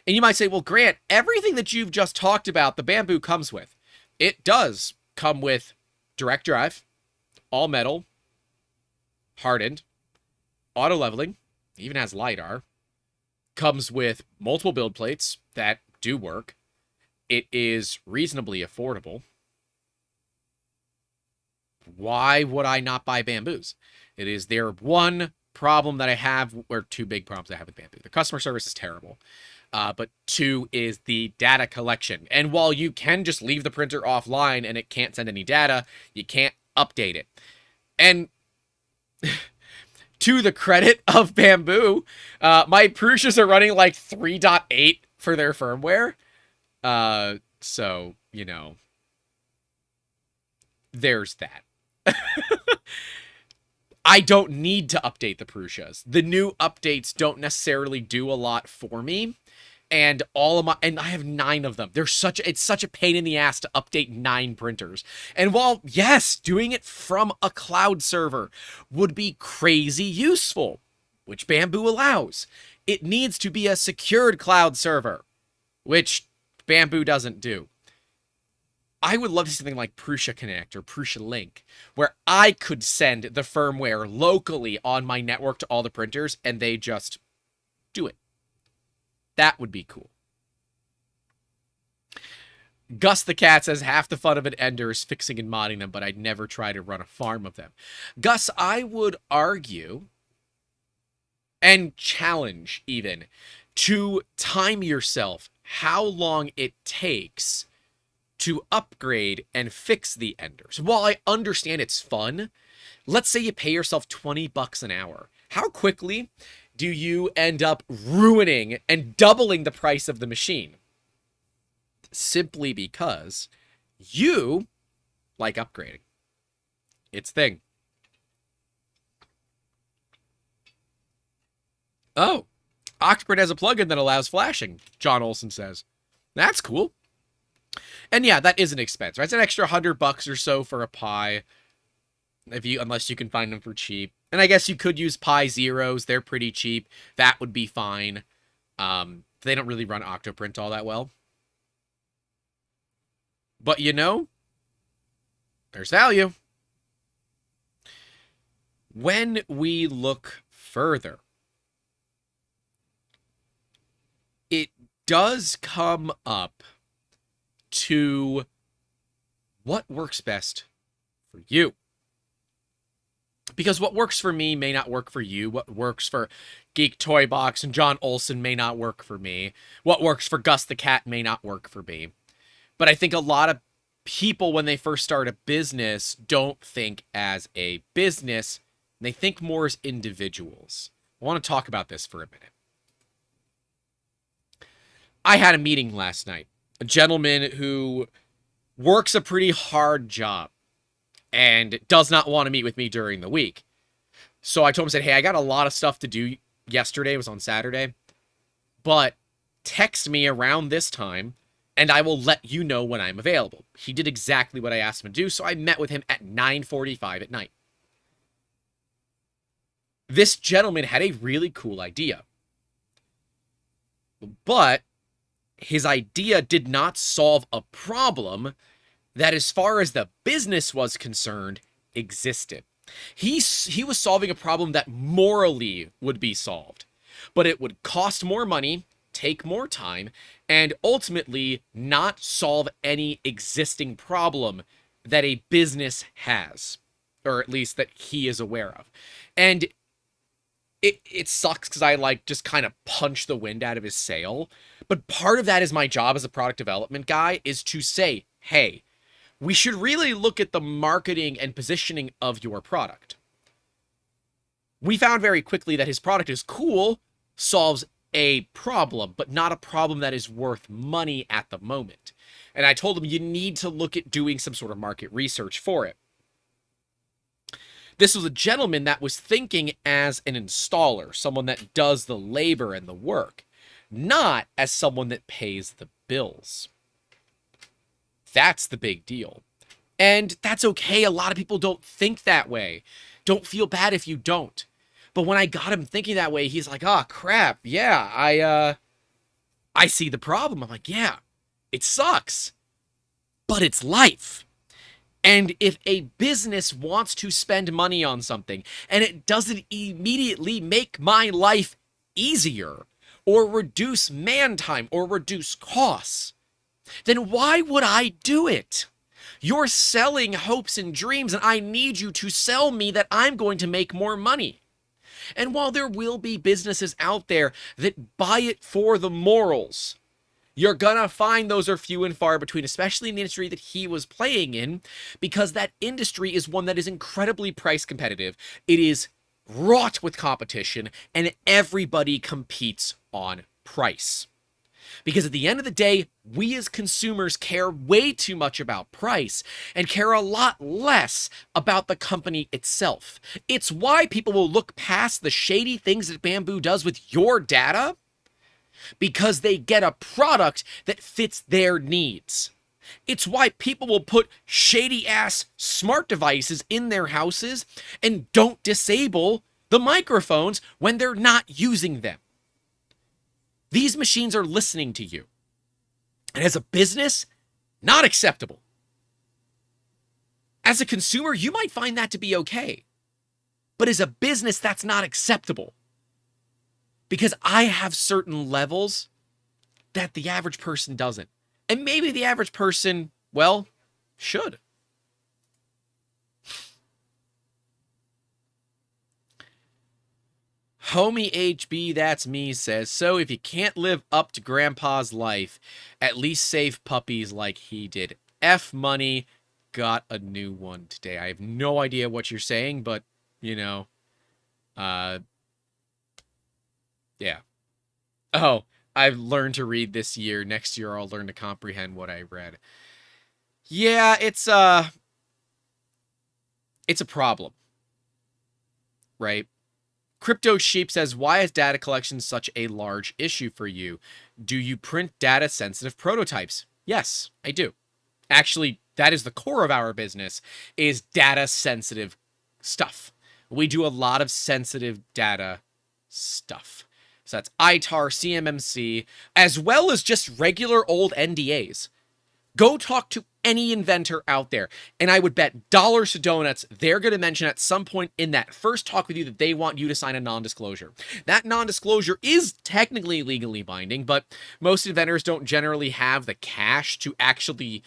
And you might say, well, Grant, everything that you've just talked about, the Bamboo comes with. It does come with direct drive, all metal, hardened, auto leveling, even has LiDAR, comes with multiple build plates that do work. It is reasonably affordable. Why would I not buy Bamboos? It is their one problem that I have, or 2 big problems I have with Bamboo. The customer service is terrible. But 2 is the data collection. And while you can just leave the printer offline and it can't send any data, you can't update it. And to the credit of Bamboo, my Prusas are running like 3.8 for their firmware. So, you know, there's that. I don't need to update the Prusas. The new updates don't necessarily do a lot for me. And I have 9 of them. It's such a pain in the ass to update 9 printers. And while, yes, doing it from a cloud server would be crazy useful, which Bamboo allows, it needs to be a secured cloud server, which Bamboo doesn't do. I would love to see something like Prusa Connect or Prusa Link, where I could send the firmware locally on my network to all the printers, and they just do it. That would be cool. Gus the Cat says, half the fun of an ender is fixing and modding them, but I'd never try to run a farm of them. Gus, I would argue, and challenge even, to time yourself how long it takes to upgrade and fix the enders. While I understand it's fun, let's say you pay yourself $20 an hour. How quickly do you end up ruining and doubling the price of the machine? Simply because you like upgrading. It's thing. Oh, Octoprint has a plugin that allows flashing, John Olson says. That's cool. And yeah, that is an expense, right? It's an extra $100 or so for a Pi, unless you can find them for cheap. And I guess you could use Pi Zeros. They're pretty cheap. That would be fine. They don't really run Octoprint all that well. But you know, there's value. When we look further, it does come up to what works best for you. Because what works for me may not work for you. What works for Geek Toy Box and John Olson may not work for me. What works for Gus the Cat may not work for me. But I think a lot of people, when they first start a business, don't think as a business. They think more as individuals. I want to talk about this for a minute. I had a meeting last night. A gentleman who works a pretty hard job and does not want to meet with me during the week. So I told him, said, hey, I got a lot of stuff to do yesterday. It was on Saturday. But text me around this time and I will let you know when I'm available. He did exactly what I asked him to do, so I met with him at 9:45 at night. This gentleman had a really cool idea. But his idea did not solve a problem that, as far as the business was concerned, existed. He was solving a problem that morally would be solved, but it would cost more money, take more time, and ultimately not solve any existing problem that a business has, or at least that he is aware of. And it sucks because I like just kind of punch the wind out of his sail. But part of that is my job as a product development guy, is to say, hey, we should really look at the marketing and positioning of your product. We found very quickly that his product is cool, solves a problem, but not a problem that is worth money at the moment. And I told him you need to look at doing some sort of market research for it. This was a gentleman that was thinking as an installer, someone that does the labor and the work, not as someone that pays the bills. That's the big deal. And that's okay. A lot of people don't think that way. Don't feel bad if you don't. But when I got him thinking that way, he's like, oh, crap. Yeah, I see the problem. I'm like, yeah, it sucks, but it's life. And if a business wants to spend money on something and it doesn't immediately make my life easier or reduce man time or reduce costs, then why would I do it? You're selling hopes and dreams, and I need you to sell me that I'm going to make more money. And while there will be businesses out there that buy it for the morals, you're gonna find those are few and far between, especially in the industry that he was playing in, because that industry is one that is incredibly price competitive. It is wrought with competition, and everybody competes on price. Because at the end of the day, we as consumers care way too much about price and care a lot less about the company itself. It's why people will look past the shady things that Bamboo does with your data, because they get a product that fits their needs. It's why people will put shady-ass smart devices in their houses and don't disable the microphones when they're not using them. These machines are listening to you. And as a business, not acceptable. As a consumer, you might find that to be okay. But as a business, that's not acceptable. Because I have certain levels that the average person doesn't. And maybe the average person, well, should. Homie HB, that's me, says, so if you can't live up to Grandpa's life, at least save puppies like he did. F money, got a new one today. I have no idea what you're saying, but, you know, yeah. Oh, I've learned to read this year. Next year, I'll learn to comprehend what I read. Yeah, it's a problem, right? Crypto Sheep says, why is data collection such a large issue for you? Do you print data-sensitive prototypes? Yes, I do. Actually, that is the core of our business, is data-sensitive stuff. We do a lot of sensitive data stuff. So that's ITAR, CMMC, as well as just regular old NDAs. Go talk to any inventor out there, and I would bet dollars to donuts they're going to mention at some point in that first talk with you that they want you to sign a non-disclosure. That non-disclosure is technically legally binding, but most inventors don't generally have the cash to actually,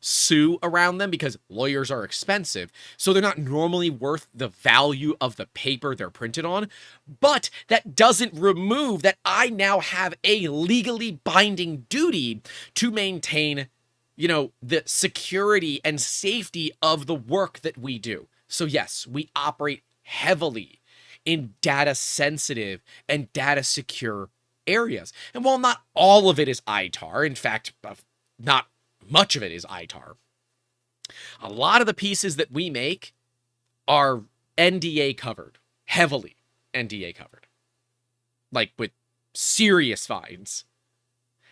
sue around them because lawyers are expensive, so they're not normally worth the value of the paper they're printed on. But that doesn't remove that I now have a legally binding duty to maintain the security and safety of the work that we do. So yes, we operate heavily in data sensitive and data secure areas. And while not all of it is ITAR, in fact, not much of it is ITAR. A lot of the pieces that we make are NDA covered, heavily NDA covered, like with serious fines.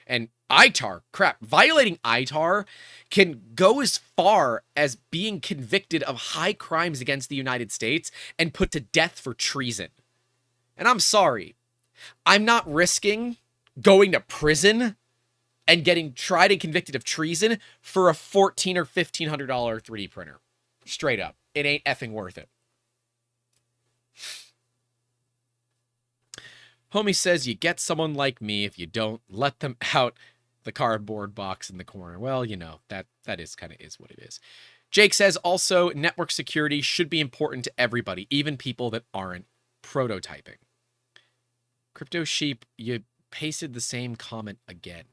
And ITAR, crap, violating ITAR can go as far as being convicted of high crimes against the United States and put to death for treason. And I'm sorry, I'm not risking going to prison and getting tried and convicted of treason for a $1,400 or $1,500 3D printer. Straight up. It ain't effing worth it. Homie says you get someone like me if you don't let them out the cardboard box in the corner. Well, you know, that is kind of is what it is. Jake says also network security should be important to everybody, even people that aren't prototyping. Crypto Sheep, you pasted the same comment again.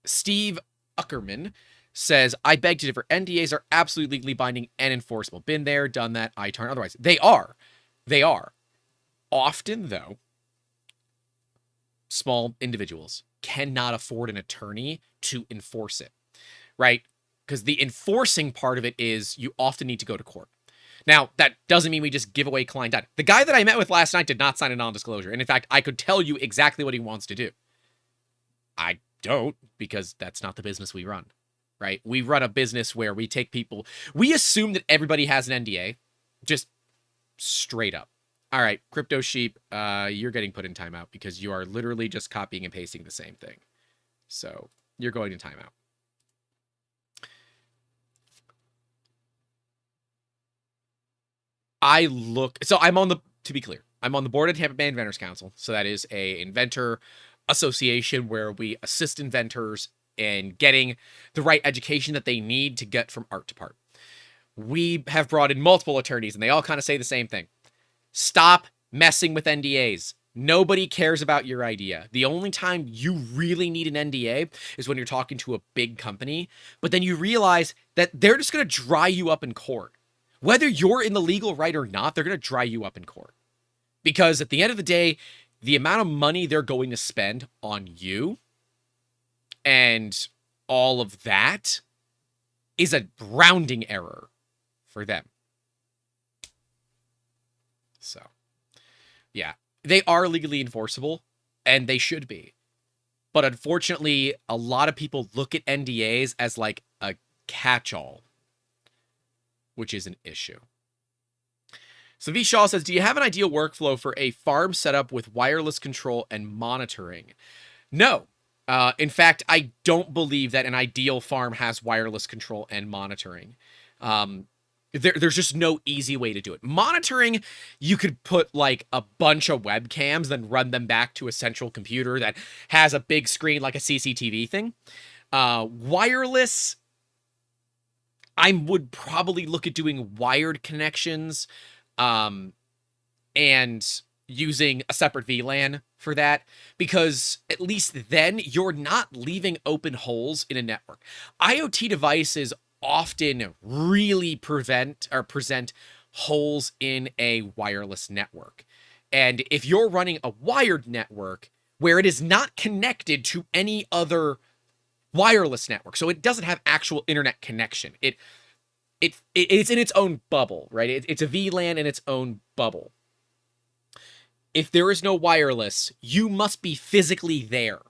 Steve Uckerman says, I beg to differ. NDAs are absolutely legally binding and enforceable. Been there, done that, ITAR. Otherwise, they are. They are. Often, though, small individuals cannot afford an attorney to enforce it, right? Because the enforcing part of it is you often need to go to court. Now, that doesn't mean we just give away client data. The guy that I met with last night did not sign a non-disclosure. And in fact, I could tell you exactly what he wants to do. I don't, because that's not the business we run, right? We run a business where we take people, we assume that everybody has an NDA, just straight up. All right, Crypto Sheep, you're getting put in timeout because you are literally just copying and pasting the same thing. So you're going to timeout. To be clear, I'm on the board of Tampa Bay Inventors Council. So that is a inventor association where we assist inventors in getting the right education that they need to get from art to part. We have brought in multiple attorneys and they all kind of say the same thing. Stop messing with NDAs. Nobody cares about your idea. The only time you really need an NDA is when you're talking to a big company, but then you realize that they're just going to dry you up in court. Whether you're in the legal right or not, they're going to dry you up in court. Because at the end of the day, the amount of money they're going to spend on you and all of that is a rounding error for them. So, yeah, they are legally enforceable and they should be. But unfortunately, a lot of people look at NDAs as like a catch-all, which is an issue. So V. Shaw says, do you have an ideal workflow for a farm setup with wireless control and monitoring? No. In fact, I don't believe that an ideal farm has wireless control and monitoring. There's just no easy way to do it. Monitoring, you could put like a bunch of webcams, then run them back to a central computer that has a big screen like a CCTV thing. Wireless, I would probably look at doing wired connections and using a separate VLAN for that, because at least then you're not leaving open holes in a network. IoT devices often really present holes in a wireless network. And if you're running a wired network where it is not connected to any other wireless network, so it doesn't have actual internet connection, it's in its own bubble, right? It's a VLAN in its own bubble. If there is no wireless, you must be physically there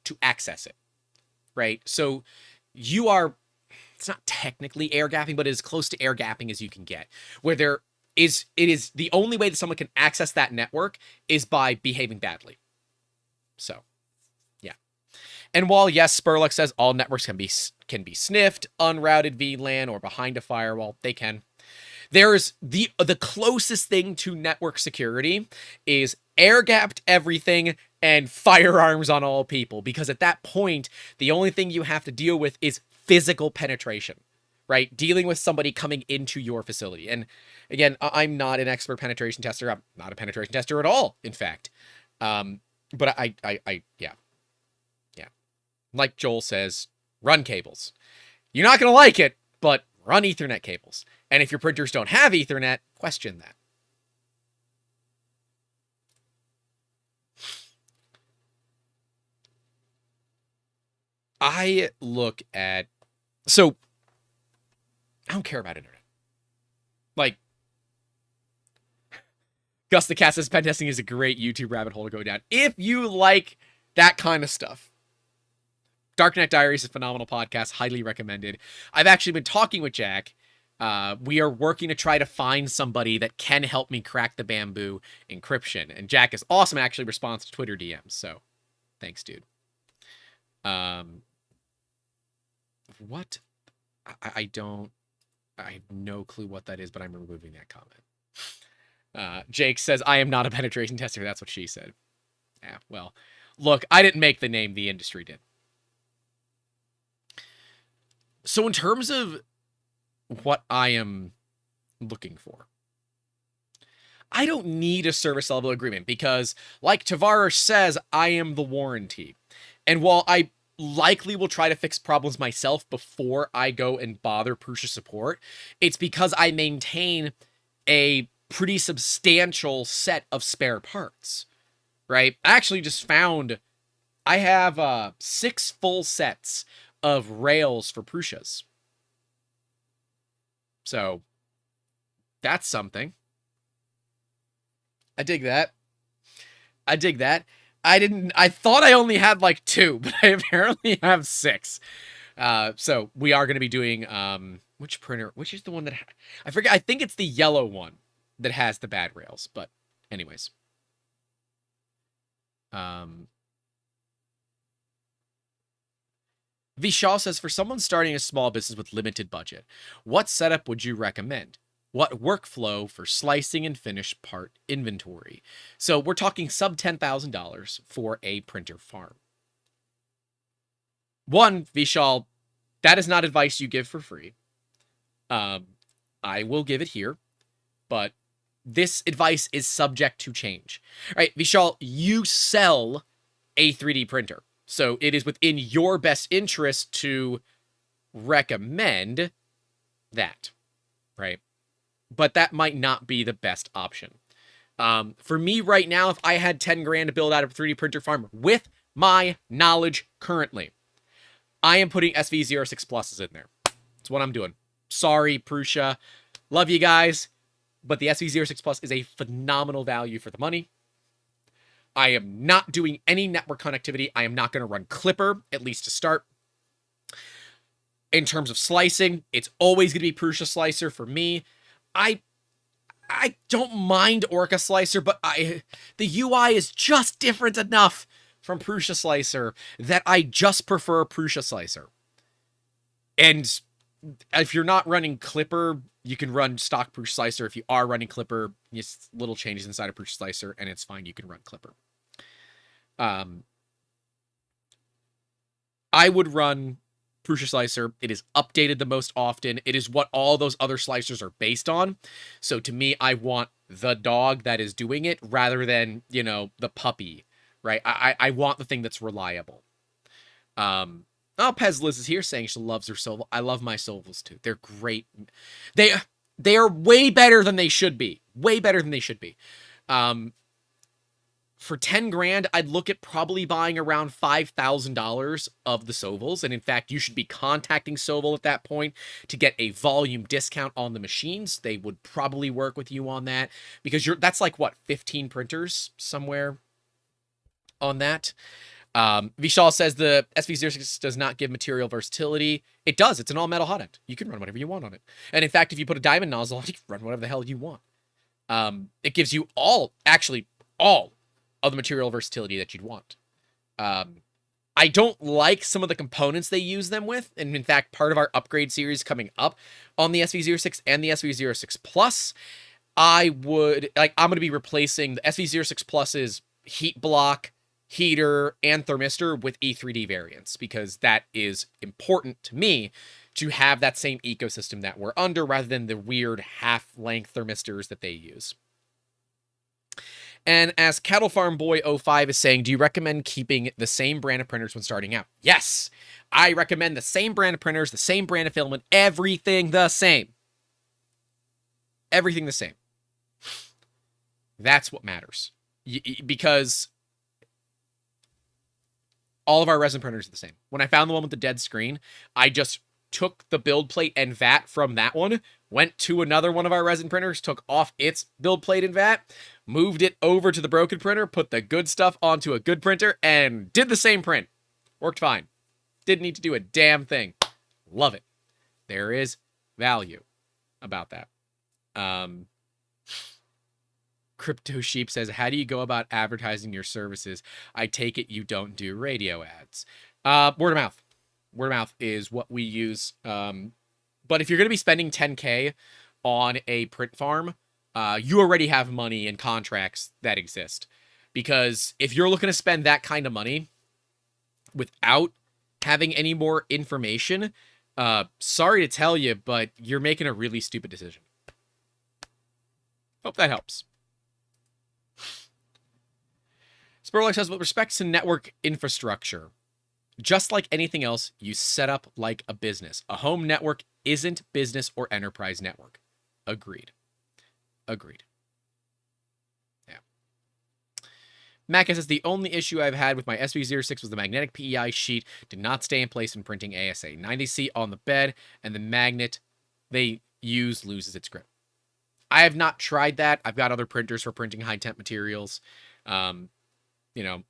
to access it, right? So you are, it's not technically air gapping, but it is close to air gapping as you can get, where it is the only way that someone can access that network is by behaving badly. So, yeah. And while, yes, Spurlock says all networks can be sniffed, unrouted VLAN, or behind a firewall, they can. There's the closest thing to network security is air-gapped everything and firearms on all people, because at that point, the only thing you have to deal with is physical penetration, right? Dealing with somebody coming into your facility. And again, I'm not an expert penetration tester. I'm not a penetration tester at all, in fact. But yeah. Like Joel says, run cables. You're not going to like it, but run Ethernet cables. And if your printers don't have Ethernet, question that. I look at, so I don't care about internet. Like, Gus the Cat says pen testing is a great YouTube rabbit hole to go down. If you like that kind of stuff, Darknet Diaries is a phenomenal podcast, highly recommended. I've actually been talking with Jack. We are working to try to find somebody that can help me crack the bamboo encryption. And Jack is awesome, actually responds to Twitter DMs. So thanks, dude. What? I have no clue what that is, but I'm removing that comment. Jake says, I am not a penetration tester. That's what she said. Yeah, well, look, I didn't make the name, the industry did. So in terms of what I am looking for, I don't need a service level agreement because, like Tavares says, I am the warranty. And while I likely will try to fix problems myself before I go and bother Prusa support, it's because I maintain a pretty substantial set of spare parts, right? I actually just found I have 6 full sets of rails for Prusas. So that's something. I dig that. I thought I only had like 2, but I apparently have 6. So we are going to be doing, which printer, which is the one that, I forget. I think it's the yellow one that has the bad rails, but anyways. Vishal says, for someone starting a small business with limited budget, what setup would you recommend? What workflow for slicing and finished part inventory? So we're talking sub $10,000 for a printer farm. One, Vishal, that is not advice you give for free. I will give it here, but this advice is subject to change. All right, Vishal, you sell a 3D printer. So it is within your best interest to recommend that, right? But that might not be the best option. For me right now, if I had 10 grand to build out a 3D printer farm with my knowledge currently, I am putting SV06 pluses in there. That's what I'm doing. Sorry, Prusa. Love you guys. But the SV06 Plus is a phenomenal value for the money. I am not doing any network connectivity. I am not going to run Clipper, at least to start. In terms of slicing, it's always going to be Prusa Slicer for me. I don't mind Orca Slicer, but the UI is just different enough from Prusa Slicer that I just prefer Prusa Slicer. And if you're not running Clipper, you can run stock Prusa Slicer. If you are running Clipper, just little changes inside of Prusa Slicer, and it's fine. You can run Clipper. I would run Prusa Slicer. It is updated the most often. It is what all those other slicers are based on. So to me, I want the dog that is doing it rather than, you know, the puppy, right? I want the thing that's reliable. Oh, Pez Liz is here saying she loves her Soval. I love my Sovals too. They're great. They are way better than they should be. Way better than they should be. For 10 grand, I'd look at probably buying around $5,000 of the Sovals. And in fact, you should be contacting Soval at that point to get a volume discount on the machines. They would probably work with you on that because that's like what, 15 printers somewhere on that. Vishal says the SV06 does not give material versatility. It does. It's an all metal hot end. You can run whatever you want on it. And in fact, if you put a diamond nozzle on it, you can run whatever the hell you want. It gives you all of the material versatility that you'd want. I don't like some of the components they use them with. And in fact, part of our upgrade series coming up on the SV06 and the SV06 Plus, I'm going to be replacing the SV06 Plus's heat block, heater, and thermistor with E3D variants, because that is important to me to have that same ecosystem that we're under rather than the weird half-length thermistors that they use. And as Cattle Farm Boy 05 is saying, do you recommend keeping the same brand of printers when starting out? Yes, I recommend the same brand of printers, the same brand of filament, everything the same. Everything the same. That's what matters. Because All of our resin printers are the same. When I found the one with the dead screen, I just took the build plate and vat from that one, went to another one of our resin printers, took off its build plate and vat, moved it over to the broken printer, put the good stuff onto a good printer, and did the same print. Worked fine. Didn't need to do a damn thing. Love it. There is value about that. Crypto Sheep says, how do you go about advertising your services? I take it you don't do radio ads. Word of mouth. Word of mouth is what we use. But if you're going to be spending $10K on a print farm, you already have money and contracts that exist. Because if you're looking to spend that kind of money without having any more information, sorry to tell you, but you're making a really stupid decision. Hope that helps. Spurlock says, with respect to network infrastructure, just like anything else, you set up like a business. A home network isn't business or enterprise network. Agreed. Agreed. Yeah. Mac says, the only issue I've had with my SV06 was the magnetic PEI sheet did not stay in place when printing ASA. 90C on the bed, and the magnet they use loses its grip. I have not tried that. I've got other printers for printing high-temp materials. You know,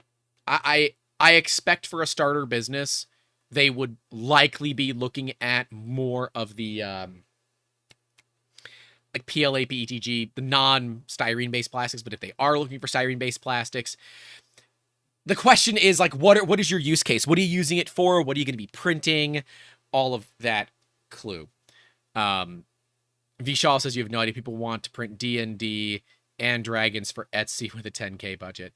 I expect for a starter business, they would likely be looking at more of the like PLA, PETG, the non-styrene-based plastics. But if they are looking for styrene-based plastics, the question is, like, what is your use case? What are you using it for? What are you going to be printing? All of that clue. Vishal says you have no idea. People want to print D&D and dragons for Etsy with a 10K budget.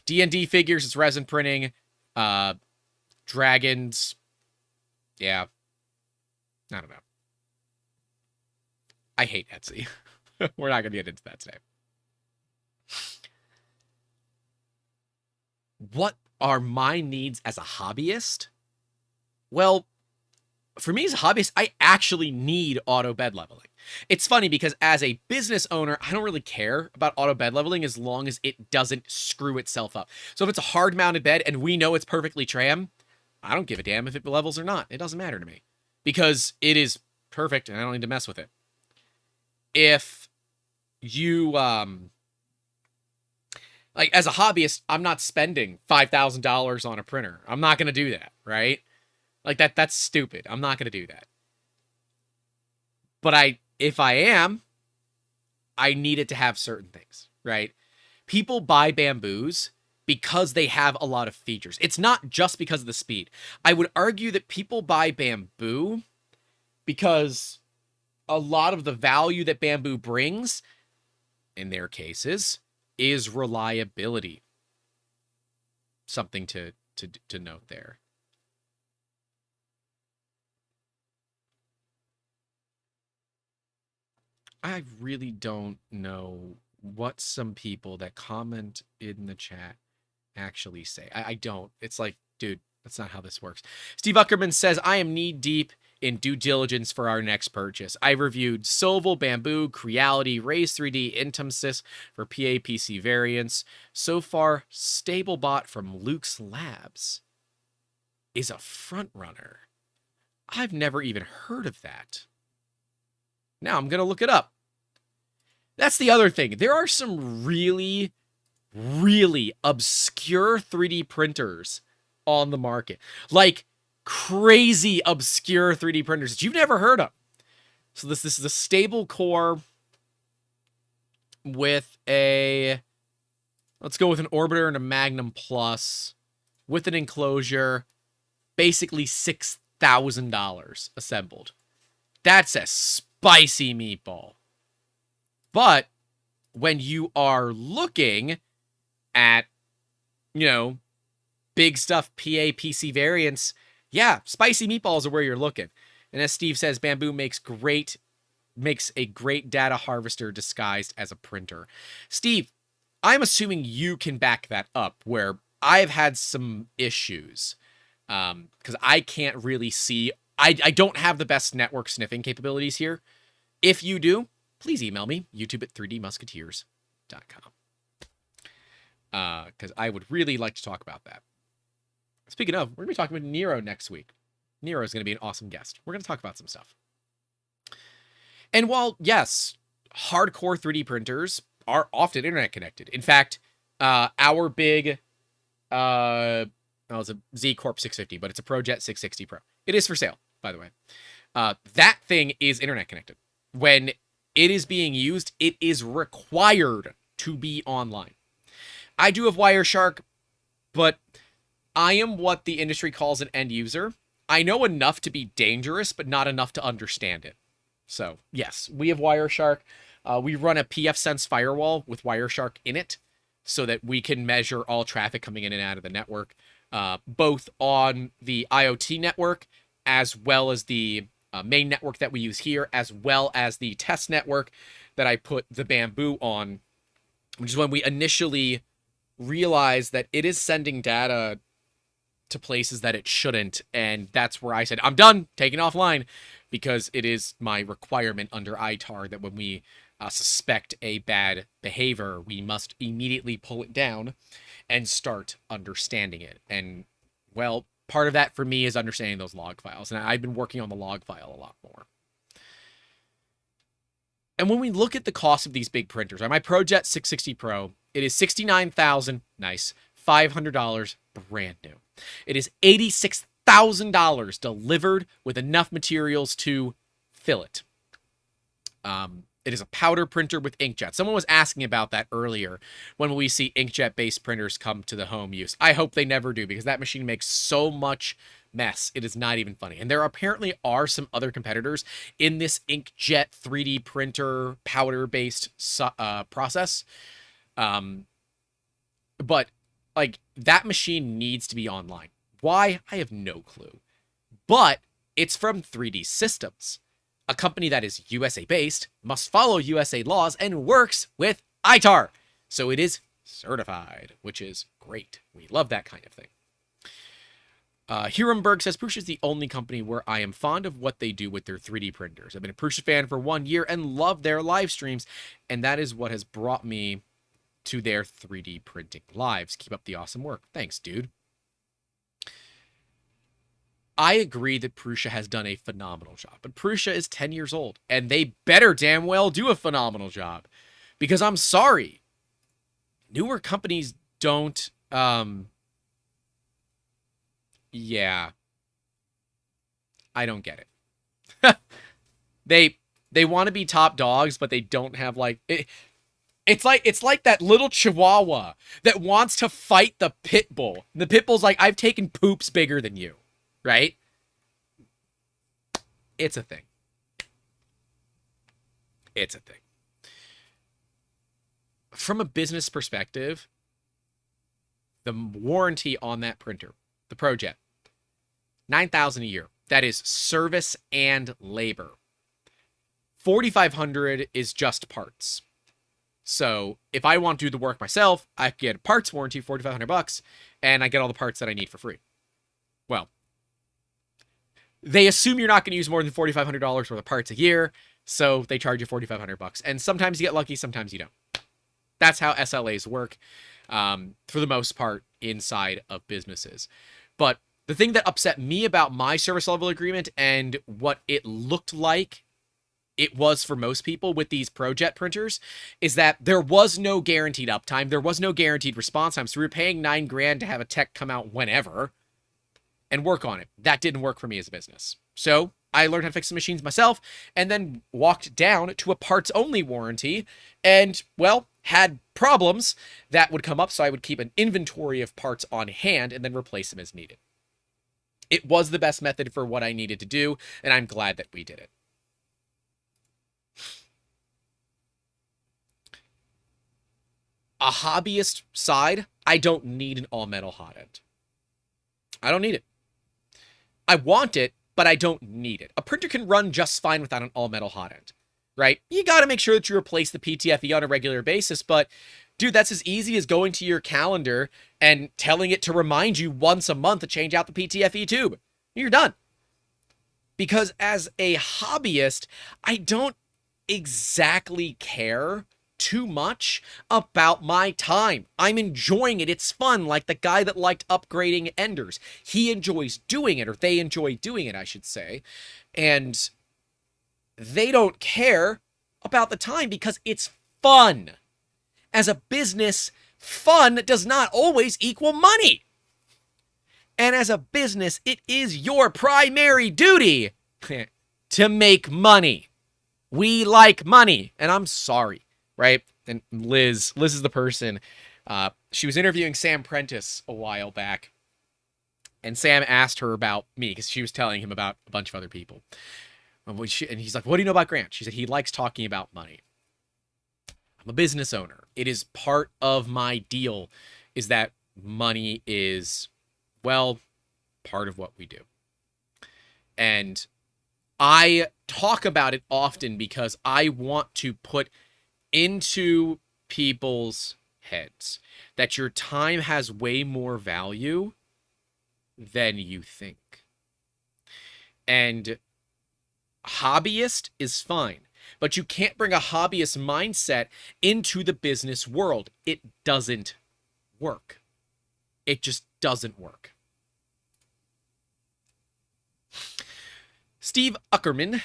D&D figures, it's resin printing. Dragons, yeah. I don't know. I hate Etsy. We're not going to get into that today. What are my needs as a hobbyist? Well, for me as a hobbyist, I actually need auto bed leveling. It's funny because as a business owner, I don't really care about auto bed leveling as long as it doesn't screw itself up. So if it's a hard mounted bed and we know it's perfectly tram, I don't give a damn if it levels or not. It doesn't matter to me because it is perfect and I don't need to mess with it. If you, like as a hobbyist, I'm not spending $5,000 on a printer. I'm not going to do that, right? Like that's stupid. I'm not going to do that. But if I am, I need it to have certain things, right? People buy bamboos because they have a lot of features. It's not just because of the speed. I would argue that people buy bamboo because a lot of the value that bamboo brings, in their cases, is reliability. Something to note there. I really don't know what some people that comment in the chat actually say. I don't. It's like, dude, that's not how this works. Steve Uckerman says, I am knee-deep in due diligence for our next purchase. I reviewed Soval, Bamboo, Creality, Raise 3D, Intumsys for PAPC variants. So far, StableBot from Luke's Labs is a front runner. I've never even heard of that. Now I'm going to look it up. That's the other thing. There are some really, really obscure 3D printers on the market. Like crazy obscure 3D printers that you've never heard of. So this is a stable core with a, let's go with an Orbiter and a Magnum Plus with an enclosure, basically $6,000 assembled. That's a spicy meatball. But when you are looking at, you know, big stuff, PAPC variants, yeah, spicy meatballs are where you're looking. And as Steve says, Bamboo makes a great data harvester disguised as a printer. Steve, I'm assuming you can back that up, where I've had some issues because I can't really see. I don't have the best network sniffing capabilities here. If you do, please email me, youtube@3dmusketeers.com. Because I would really like to talk about that. Speaking of, we're going to be talking about Nero next week. Nero is going to be an awesome guest. We're going to talk about some stuff. And while, yes, hardcore 3D printers are often internet connected. In fact, our big, it's a Z Corp 650, but it's a ProJet 660 Pro. It is for sale, by the way. That thing is internet connected. When it is being used, it is required to be online. I do have Wireshark, but I am what the industry calls an end user. I know enough to be dangerous, but not enough to understand it. So, yes, we have Wireshark. We run a pfSense firewall with Wireshark in it so that we can measure all traffic coming in and out of the network, both on the IoT network as well as the main network that we use here, as well as the test network that I put the Bamboo on, which is when we initially realized that it is sending data to places that it shouldn't, and that's where I said, I'm done, taking offline, because it is my requirement under ITAR that when we suspect a bad behavior, we must immediately pull it down and start understanding it. And, well, part of that for me is understanding those log files, and I've been working on the log file a lot more. And when we look at the cost of these big printers, on my ProJet 660 Pro, it is $69,000, nice, $500, brand new. It is $86,000 delivered with enough materials to fill it. It is a powder printer with inkjet. Someone was asking about that earlier. When will we see inkjet-based printers come to the home use? I hope they never do, because that machine makes so much mess. It is not even funny. And there apparently are some other competitors in this inkjet 3D printer powder-based process. But like, that machine needs to be online. Why? I have no clue. But it's from 3D Systems. A company that is USA-based, must follow USA laws, and works with ITAR. So it is certified, which is great. We love that kind of thing. Hiramberg says, Prusa is the only company where I am fond of what they do with their 3D printers. I've been a Prusa fan for 1 year and love their live streams, and that is what has brought me to their 3D printing lives. Keep up the awesome work. Thanks, dude. I agree that Prusa has done a phenomenal job, but Prusa is 10 years old, and they better damn well do a phenomenal job, because I'm sorry, newer companies don't, yeah, I don't get it. They want to be top dogs, but they don't have, like, it's like that little chihuahua that wants to fight the pit bull. The pit bull's like, I've taken poops bigger than you. Right? It's a thing. It's a thing. From a business perspective, the warranty on that printer, the ProJet, $9,000 a year. That is service and labor. $4,500 is just parts. So if I want to do the work myself, I get a parts warranty, $4,500, and I get all the parts that I need for free. Well, they assume you're not going to use more than $4,500 worth of parts a year, so they charge you $4,500. And sometimes you get lucky, sometimes you don't. That's how SLAs work, for the most part, inside of businesses. But the thing that upset me about my service level agreement and what it looked like it was for most people with these ProJet printers is that there was no guaranteed uptime. There was no guaranteed response time. So we were paying $9,000 to have a tech come out whenever and work on it. That didn't work for me as a business. So I learned how to fix the machines myself and then walked down to a parts-only warranty and, well, had problems that would come up, so I would keep an inventory of parts on hand and then replace them as needed. It was the best method for what I needed to do, and I'm glad that we did it. A hobbyist side, I don't need an all-metal hot end. I don't need it. I want it, but I don't need it. A printer can run just fine without an all-metal hot end, right? You got to make sure that you replace the PTFE on a regular basis, but dude, that's as easy as going to your calendar and telling it to remind you once a month to change out the PTFE tube. You're done. Because as a hobbyist, I don't exactly care too much about my time. I'm enjoying it. It's fun. Like the guy that liked upgrading Enders. He enjoys doing it, or they enjoy doing it, I should say. And they don't care about the time because it's fun. As a business, fun does not always equal money. And as a business, it is your primary duty to make money. We like money. And I'm sorry, right? And Liz is the person. She was interviewing Sam Prentice a while back. And Sam asked her about me because she was telling him about a bunch of other people. And he's like, what do you know about Grant? She said, he likes talking about money. I'm a business owner. It is part of my deal is that money is, well, part of what we do. And I talk about it often because I want to put into people's heads that your time has way more value than you think. And hobbyist is fine, but you can't bring a hobbyist mindset into the business world. It doesn't work. It just doesn't work. Steve Uckerman,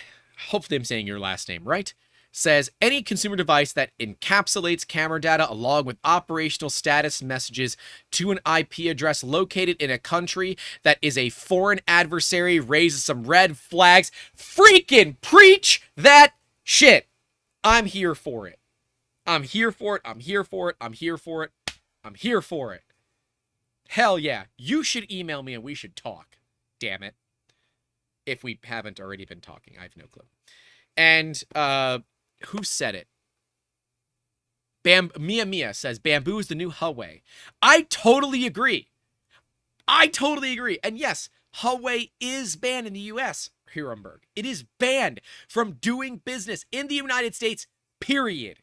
hopefully I'm saying your last name right, says any consumer device that encapsulates camera data along with operational status messages to an IP address located in a country that is a foreign adversary raises some red flags. Freaking preach that shit. I'm here for it. I'm here for it. I'm here for it. I'm here for it. I'm here for it. Hell yeah. You should email me and we should talk. Damn it. If we haven't already been talking. I have no clue. And, who said it? Mia says, bamboo is the new Huawei. I totally agree. I totally agree. And yes, Huawei is banned in the U.S., Hirenberg. It is banned from doing business in the United States, period.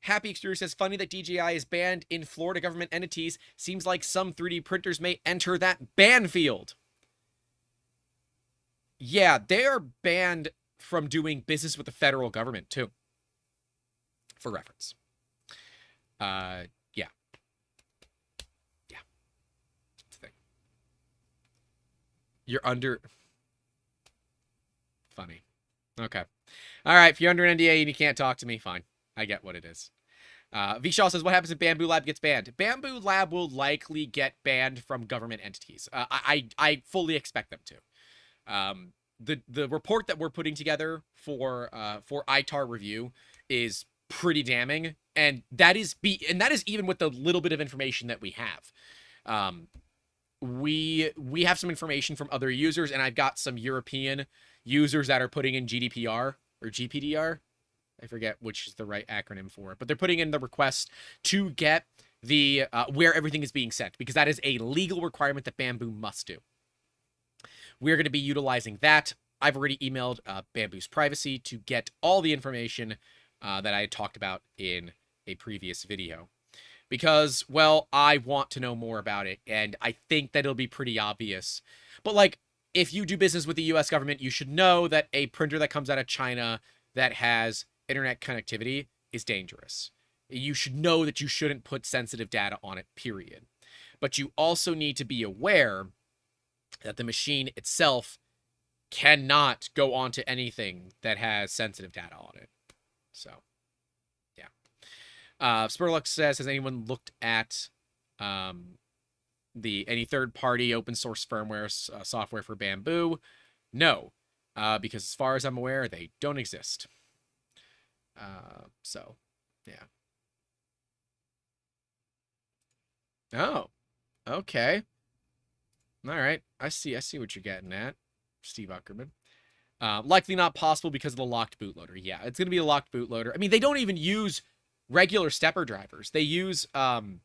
Happy Exterior says, funny that DJI is banned in Florida government entities. Seems like some 3D printers may enter that ban field. Yeah, they are banned from doing business with the federal government, too. For reference. Yeah. Yeah. That's the thing. You're under... Funny. Okay. All right, if you're under an NDA and you can't talk to me, fine. I get what it is. Vishal says, what happens if Bamboo Lab gets banned? Bamboo Lab will likely get banned from government entities. I fully expect them to. The report that we're putting together for ITAR review is pretty damning, and that is even with the little bit of information that we have. We have some information from other users, and I've got some European users that are putting in GDPR or GPDR. I forget which is the right acronym for it, but they're putting in the request to get the where everything is being sent, because that is a legal requirement that Bamboo must do. We're going to be utilizing that. I've already emailed Bamboo's privacy to get all the information that I had talked about in a previous video. Because, well, I want to know more about it, and I think that it'll be pretty obvious. But, like, if you do business with the U.S. government, you should know that a printer that comes out of China that has internet connectivity is dangerous. You should know that you shouldn't put sensitive data on it, period. But you also need to be aware that the machine itself cannot go onto anything that has sensitive data on it. So, yeah. Spurlux says, has anyone looked at any third-party open source firmware software for Bamboo? No, because as far as I'm aware, they don't exist. So, yeah. Oh, okay. All right, I see what you're getting at, Steve Uckerman. Likely not possible because of the locked bootloader. Yeah, it's going to be a locked bootloader. I mean, they don't even use regular stepper drivers. They use an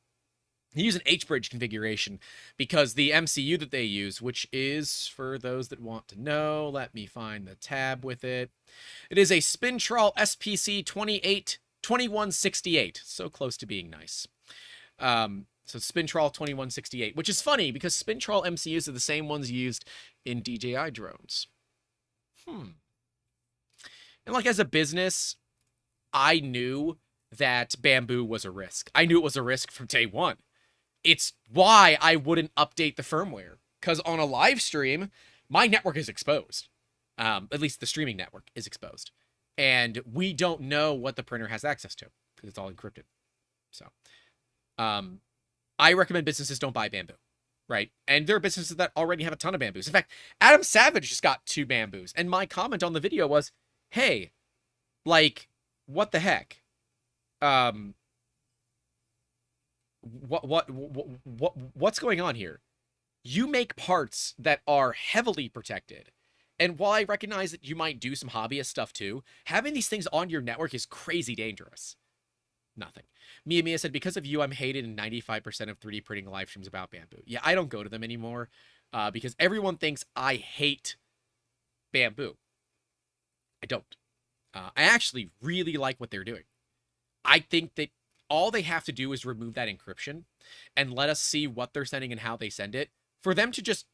H-bridge configuration because the MCU that they use, which is, for those that want to know, let me find the tab with it. It is a Spintrol SPC 2168. So close to being nice. So Spintrol 2168, which is funny because Spintrol MCUs are the same ones used in DJI drones. And like as a business, I knew that bamboo was a risk. I knew it was a risk from day one. It's why I wouldn't update the firmware. Because on a live stream, my network is exposed. At least the streaming network is exposed. And we don't know what the printer has access to because it's all encrypted. So I recommend businesses don't buy bamboo, right? And there are businesses that already have a ton of bamboos. In fact, Adam Savage just got 2 bamboos. And my comment on the video was, hey, like, what the heck? What's going on here? You make parts that are heavily protected. And while I recognize that you might do some hobbyist stuff too, having these things on your network is crazy dangerous. Nothing. Mia said, because of you, I'm hated in 95% of 3D printing live streams about bamboo. Yeah, I don't go to them anymore because everyone thinks I hate bamboo. I don't. I actually really like what they're doing. I think that all they have to do is remove that encryption and let us see what they're sending and how they send it for them to just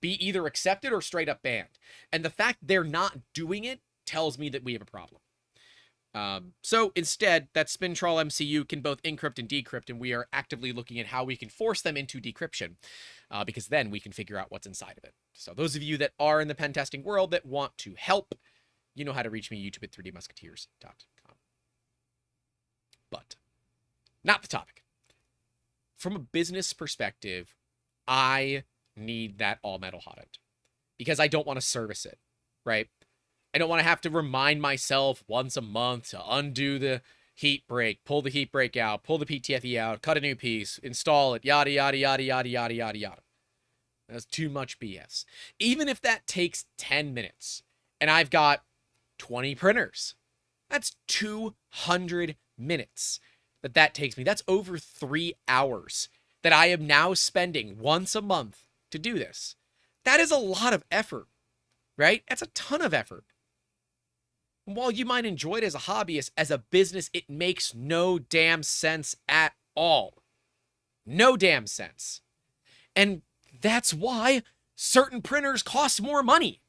be either accepted or straight up banned. And the fact they're not doing it tells me that we have a problem. So instead, that Spintroll MCU can both encrypt and decrypt, and we are actively looking at how we can force them into decryption, because then we can figure out what's inside of it. So those of you that are in the pen testing world that want to help, you know how to reach me, YouTube at 3dmusketeers.com. But not the topic. From a business perspective, I need that all metal hot end because I don't want to service it, right? I don't want to have to remind myself once a month to undo the heat break, pull the heat break out, pull the PTFE out, cut a new piece, install it, yada, yada, yada, yada, yada, yada, yada. That's too much BS. Even if that takes 10 minutes and I've got 20 printers, that's 200 minutes that takes me. That's over 3 hours that I am now spending once a month to do this. That is a lot of effort, right? That's a ton of effort. And while you might enjoy it as a hobbyist, as a business, it makes no damn sense at all. No damn sense. And that's why certain printers cost more money.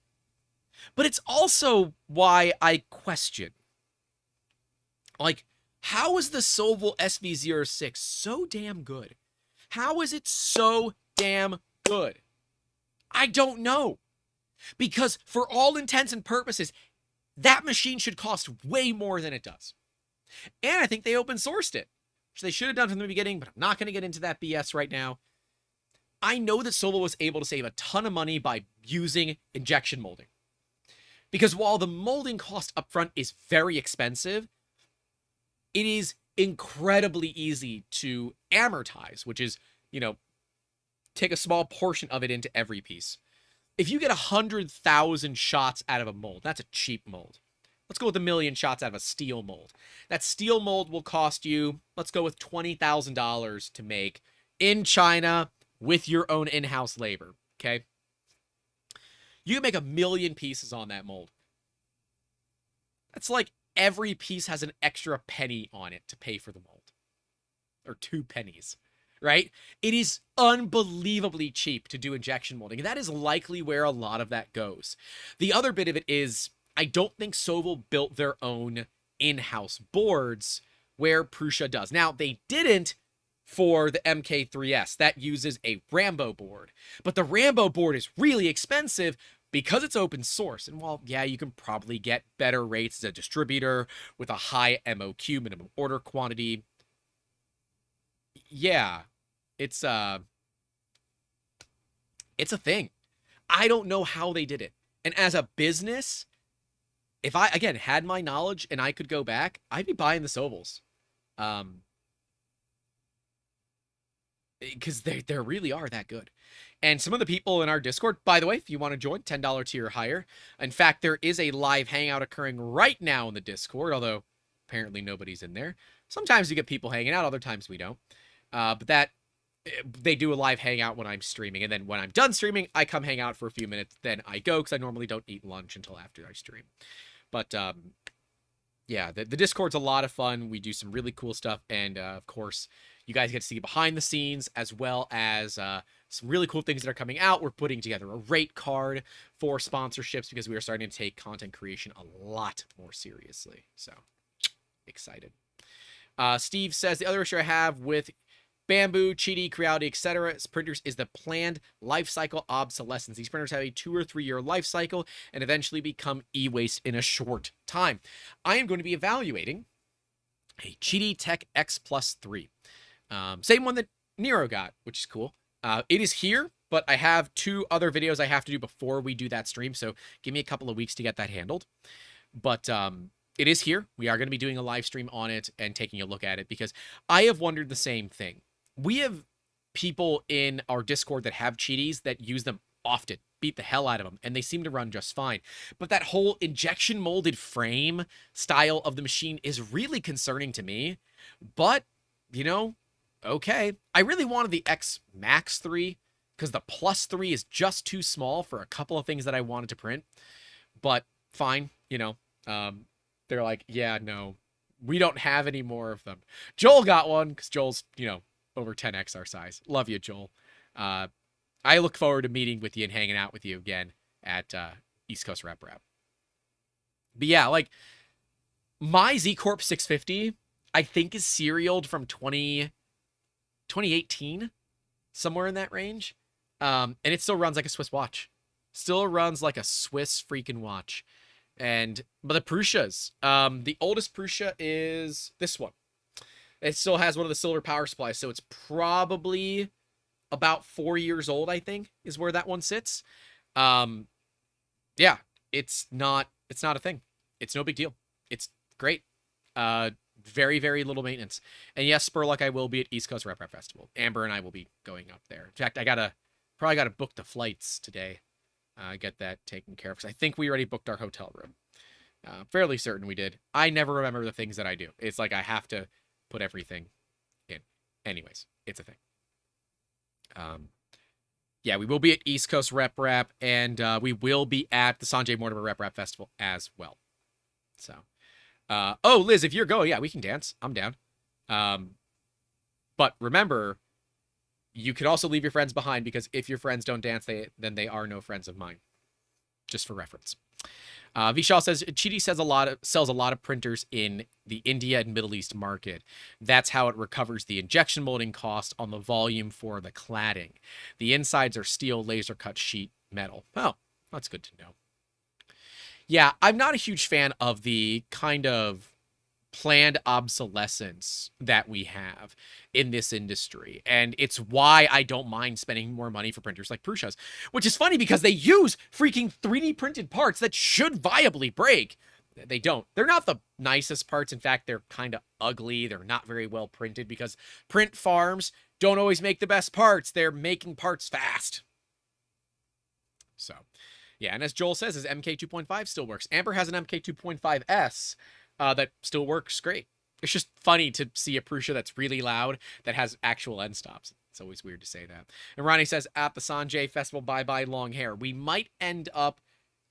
But it's also why I question, like, how is the Sovol SV06 so damn good? How is it so damn good? I don't know. Because for all intents and purposes, that machine should cost way more than it does. And I think they open sourced it, which they should have done from the beginning, but I'm not going to get into that BS right now. I know that Sovol was able to save a ton of money by using injection molding. Because while the molding cost upfront is very expensive, it is incredibly easy to amortize, which is, you know, take a small portion of it into every piece. If you get 100,000 shots out of a mold, that's a cheap mold. Let's go with 1 million shots out of a steel mold. That steel mold will cost you, let's go with $20,000 to make in China with your own in-house labor, okay? You can make 1 million pieces on that mold. That's like every piece has an extra penny on it to pay for the mold. Or 2 pennies, right? It is unbelievably cheap to do injection molding. And that is likely where a lot of that goes. The other bit of it is, I don't think Sovol built their own in-house boards where Prusa does. Now, they didn't for the MK3S. That uses a Rambo board. But the Rambo board is really expensive because it's open source. And while, yeah, you can probably get better rates as a distributor with a high MOQ, minimum order quantity. Yeah, it's a thing. I don't know how they did it. And as a business, if I, again, had my knowledge and I could go back, I'd be buying the Sovols. Because they really are that good. And some of the people in our Discord, by the way, if you want to join, $10 tier or higher. In fact, there is a live hangout occurring right now in the Discord, although apparently nobody's in there. Sometimes we get people hanging out, other times we don't. But that, they do a live hangout when I'm streaming. And then when I'm done streaming, I come hang out for a few minutes. Then I go, because I normally don't eat lunch until after I stream. But yeah, the Discord's a lot of fun. We do some really cool stuff. And of course, you guys get to see behind the scenes, as well as some really cool things that are coming out. We're putting together a rate card for sponsorships because we are starting to take content creation a lot more seriously. So excited. Steve says, the other issue I have with Bamboo, Cheaty, Creality, etc. printers is the planned life cycle obsolescence. These printers have a 2 or 3 year life cycle and eventually become e-waste in a short time. I am going to be evaluating a Cheaty Tech X Plus 3. Same one that Nero got, which is cool. It is here, but I have 2 other videos I have to do before we do that stream, so give me a couple of weeks to get that handled. But it is here. We are going to be doing a live stream on it and taking a look at it because I have wondered the same thing. We have people in our Discord that have Cheaties that use them often, beat the hell out of them, and they seem to run just fine. But that whole injection molded frame style of the machine is really concerning to me. But, you know, okay. I really wanted the X Max 3 because the Plus 3 is just too small for a couple of things that I wanted to print. But fine, you know, they're like, yeah, no, we don't have any more of them. Joel got one because Joel's, you know, over 10x our size. Love you, Joel. I look forward to meeting with you and hanging out with you again at East Coast Rep Rap. But yeah, like, my Z Corp 650, I think is serialed from 2018, somewhere in that range. And it still runs like a Swiss watch. Still runs like a Swiss freaking watch. But the Prussias, the oldest Prussia is this one. It still has one of the silver power supplies, so it's probably about 4 years old, I think, is where that one sits. Yeah, it's not a thing. It's no big deal. It's great. Very, very little maintenance. And yes, Spurlock, I will be at East Coast Rep Rap Festival. Amber and I will be going up there. In fact, I probably gotta book the flights today. Get that taken care of, because I think we already booked our hotel room. Fairly certain we did. I never remember the things that I do. It's like I have to put everything in. Anyways, it's a thing. Yeah, we will be at East Coast Rep Rap, and we will be at the Sanjay Mortimer Rep Rap Festival as well. So, oh, Liz, if you're going, yeah, we can dance. I'm down. But remember, you could also leave your friends behind, because if your friends don't dance, then they are no friends of mine. Just for reference. Vishal says, Cheaty sells a lot of printers in the India and Middle East market. That's how it recovers the injection molding cost on the volume for the cladding. The insides are steel laser cut sheet metal. Oh, that's good to know. Yeah, I'm not a huge fan of the kind of planned obsolescence that we have in this industry, and it's why I don't mind spending more money for printers like Prussia's, which is funny because they use freaking 3D printed parts that should viably break. They don't. They're not the nicest parts. In fact, they're kind of ugly. They're not very well printed because print farms don't always make the best parts. They're making parts fast. So, yeah, and as Joel says, his MK 2.5 still works. Amber has an MK 2.5S that still works great. It's just funny to see a Prusia that's really loud that has actual end stops. It's always weird to say that. And Ronnie says, at the Sanjay Festival, bye-bye long hair. We might end up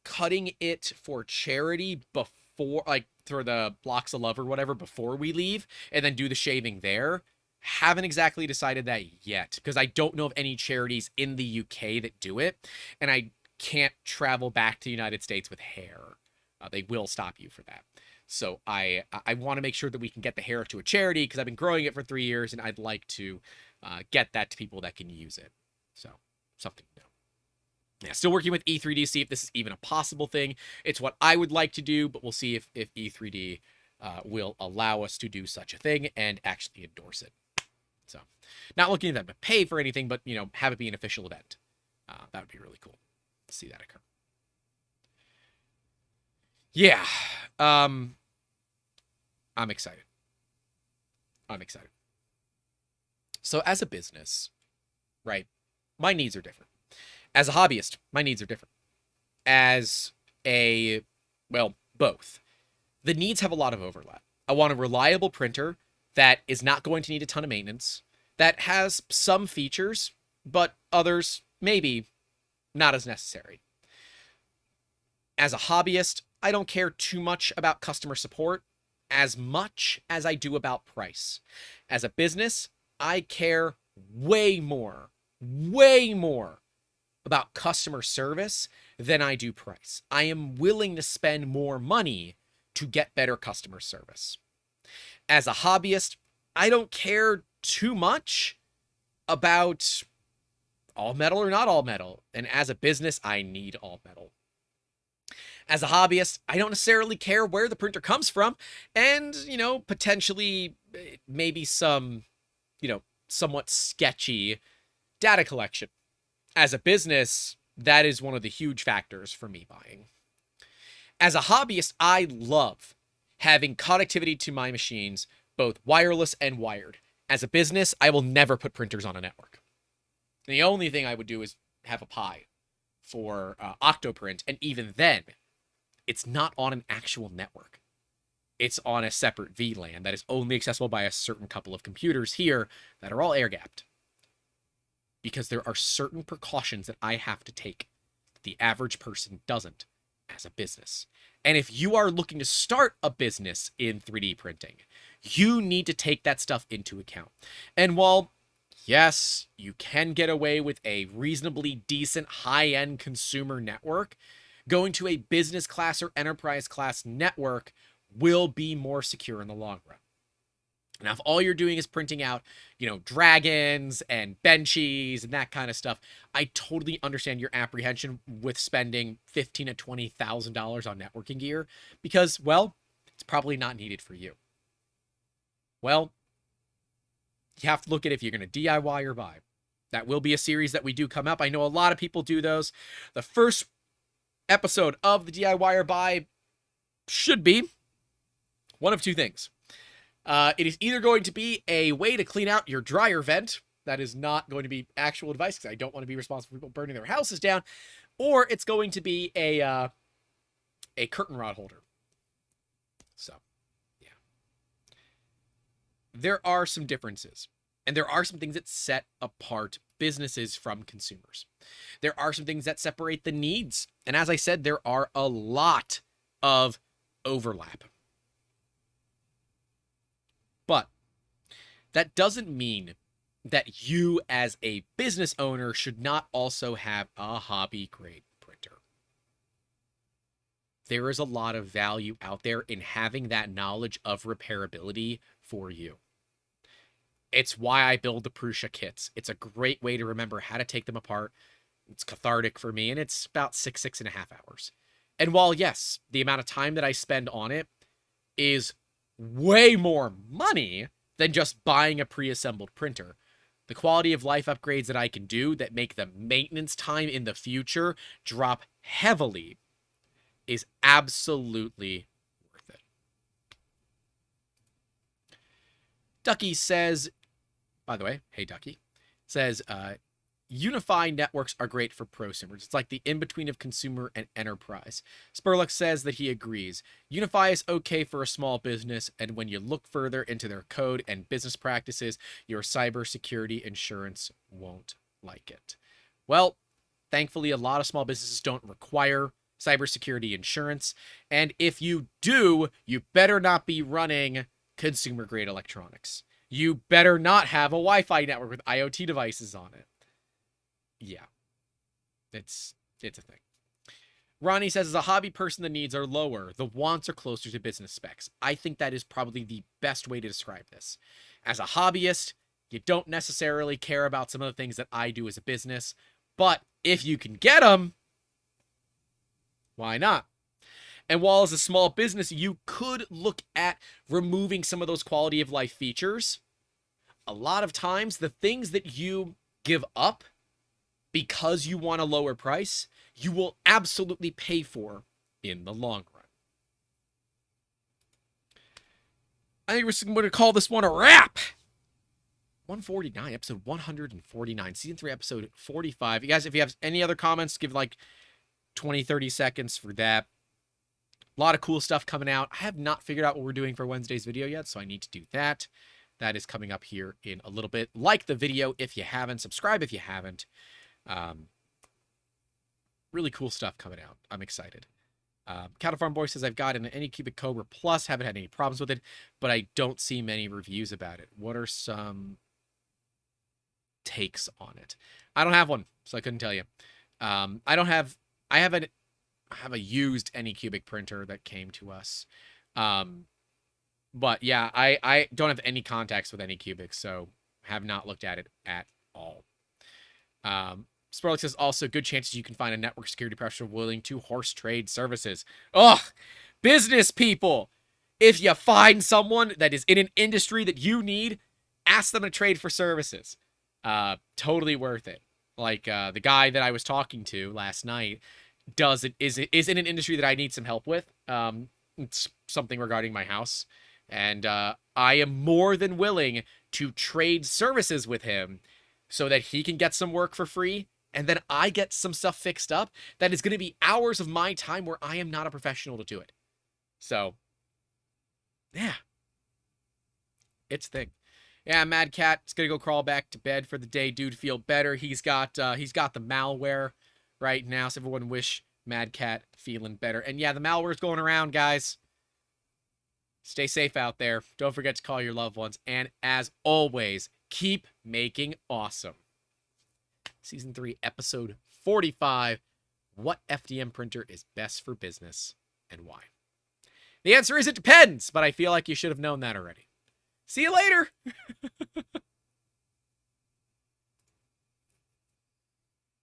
cutting it for charity before, like, for the Blocks of Love or whatever, before we leave, and then do the shaving there. Haven't exactly decided that yet, because I don't know of any charities in the UK that do it, and I can't travel back to the United States with hair. They will stop you for that. So I want to make sure that we can get the hair to a charity, because I've been growing it for 3 years, and I'd like to get that to people that can use it. So, something to know. Yeah, still working with E3D to see if this is even a possible thing. It's what I would like to do, but we'll see if E3D will allow us to do such a thing and actually endorse it. So, not looking at them to pay for anything, but, you know, have it be an official event. That would be really cool to see that occur. Yeah. I'm excited. So as a business, right, my needs are different. As a hobbyist, my needs are different. As a, well, both. The needs have a lot of overlap. I want a reliable printer that is not going to need a ton of maintenance, that has some features, but others maybe not as necessary. As a hobbyist, I don't care too much about customer support as much as I do about price. As a business, I care way more about customer service than I do price. I am willing to spend more money to get better customer service. As a hobbyist, I don't care too much about all metal or not all metal. And as a business, I need all metal. As a hobbyist, I don't necessarily care where the printer comes from, and, potentially maybe some, somewhat sketchy data collection. As a business, that is one of the huge factors for me buying. As a hobbyist, I love having connectivity to my machines, both wireless and wired. As a business, I will never put printers on a network. The only thing I would do is have a Pi for Octoprint, and even then, it's not on an actual network. It's on a separate VLAN that is only accessible by a certain couple of computers here that are all air-gapped. Because there are certain precautions that I have to take that the average person doesn't as a business. And if you are looking to start a business in 3D printing, you need to take that stuff into account. And while, yes, you can get away with a reasonably decent high-end consumer network, going to a business class or enterprise class network will be more secure in the long run. Now, if all you're doing is printing out, dragons and benchies and that kind of stuff, I totally understand your apprehension with spending $15,000 to $20,000 on networking gear because, well, it's probably not needed for you. Well, you have to look at if you're going to DIY or buy. That will be a series that we do come up. I know a lot of people do those. The first episode of the DIY or buy should be one of two things. It is either going to be a way to clean out your dryer vent. That is not going to be actual advice because I don't want to be responsible for people burning their houses down. Or it's going to be a curtain rod holder. So, yeah. There are some differences. And there are some things that set apart businesses from consumers. There are some things that separate the needs. And as I said, there are a lot of overlap. But that doesn't mean that you as a business owner should not also have a hobby grade printer. There is a lot of value out there in having that knowledge of repairability for you. It's why I build the Prusa kits. It's a great way to remember how to take them apart. It's cathartic for me, and it's about 6.5 hours. And while, yes, the amount of time that I spend on it is way more money than just buying a pre-assembled printer, the quality of life upgrades that I can do that make the maintenance time in the future drop heavily is absolutely worth it. Ducky says, by the way, hey Ducky, says, unified networks are great for prosumers. It's like the in-between of consumer and enterprise. Spurlock says that he agrees. Unify is okay for a small business, and when you look further into their code and business practices, your cybersecurity insurance won't like it. Well, thankfully, a lot of small businesses don't require cybersecurity insurance, and if you do, you better not be running consumer-grade electronics. You better not have a Wi-Fi network with IoT devices on it. Yeah, it's a thing. Ronnie says, as a hobby person, the needs are lower. The wants are closer to business specs. I think that is probably the best way to describe this. As a hobbyist, you don't necessarily care about some of the things that I do as a business, but if you can get them, why not? And while as a small business, you could look at removing some of those quality of life features, a lot of times the things that you give up because you want a lower price, you will absolutely pay for in the long run. I think we're going to call this one a wrap. 149, episode 149, season 3, episode 45. You guys, if you have any other comments, give like 20, 30 seconds for that. A lot of cool stuff coming out. I have not figured out what we're doing for Wednesday's video yet, so I need to do that. That is coming up here in a little bit. Like the video if you haven't. Subscribe if you haven't. Really cool stuff coming out. I'm excited. Cattle Farm Boy says, I've got an Anycubic Cobra Plus. Haven't had any problems with it, but I don't see many reviews about it. What are some takes on it? I don't have one, so I couldn't tell you. I have a used Anycubic printer that came to us. But yeah, I don't have any contacts with any cubics, so have not looked at it at all. Sparlik says also good chances you can find a network security professional willing to horse trade services. Ugh, business people. If you find someone that is in an industry that you need, ask them to trade for services. Totally worth it. Like the guy that I was talking to last night is in an industry that I need some help with. It's something regarding my house, and I am more than willing to trade services with him so that he can get some work for free, and then I get some stuff fixed up that is going to be hours of my time where I am not a professional to do it. So, yeah, it's a thing. Yeah, Mad Cat is gonna go crawl back to bed for the day. Dude, feel better. He's got the malware right now, so everyone wish Mad Cat feeling better. And yeah, the malware's going around, guys. Stay safe out there. Don't forget to call your loved ones. And as always, keep making awesome. Season 3, episode 45. What FDM printer is best for business and why? The answer is it depends, but I feel like you should have known that already. See you later.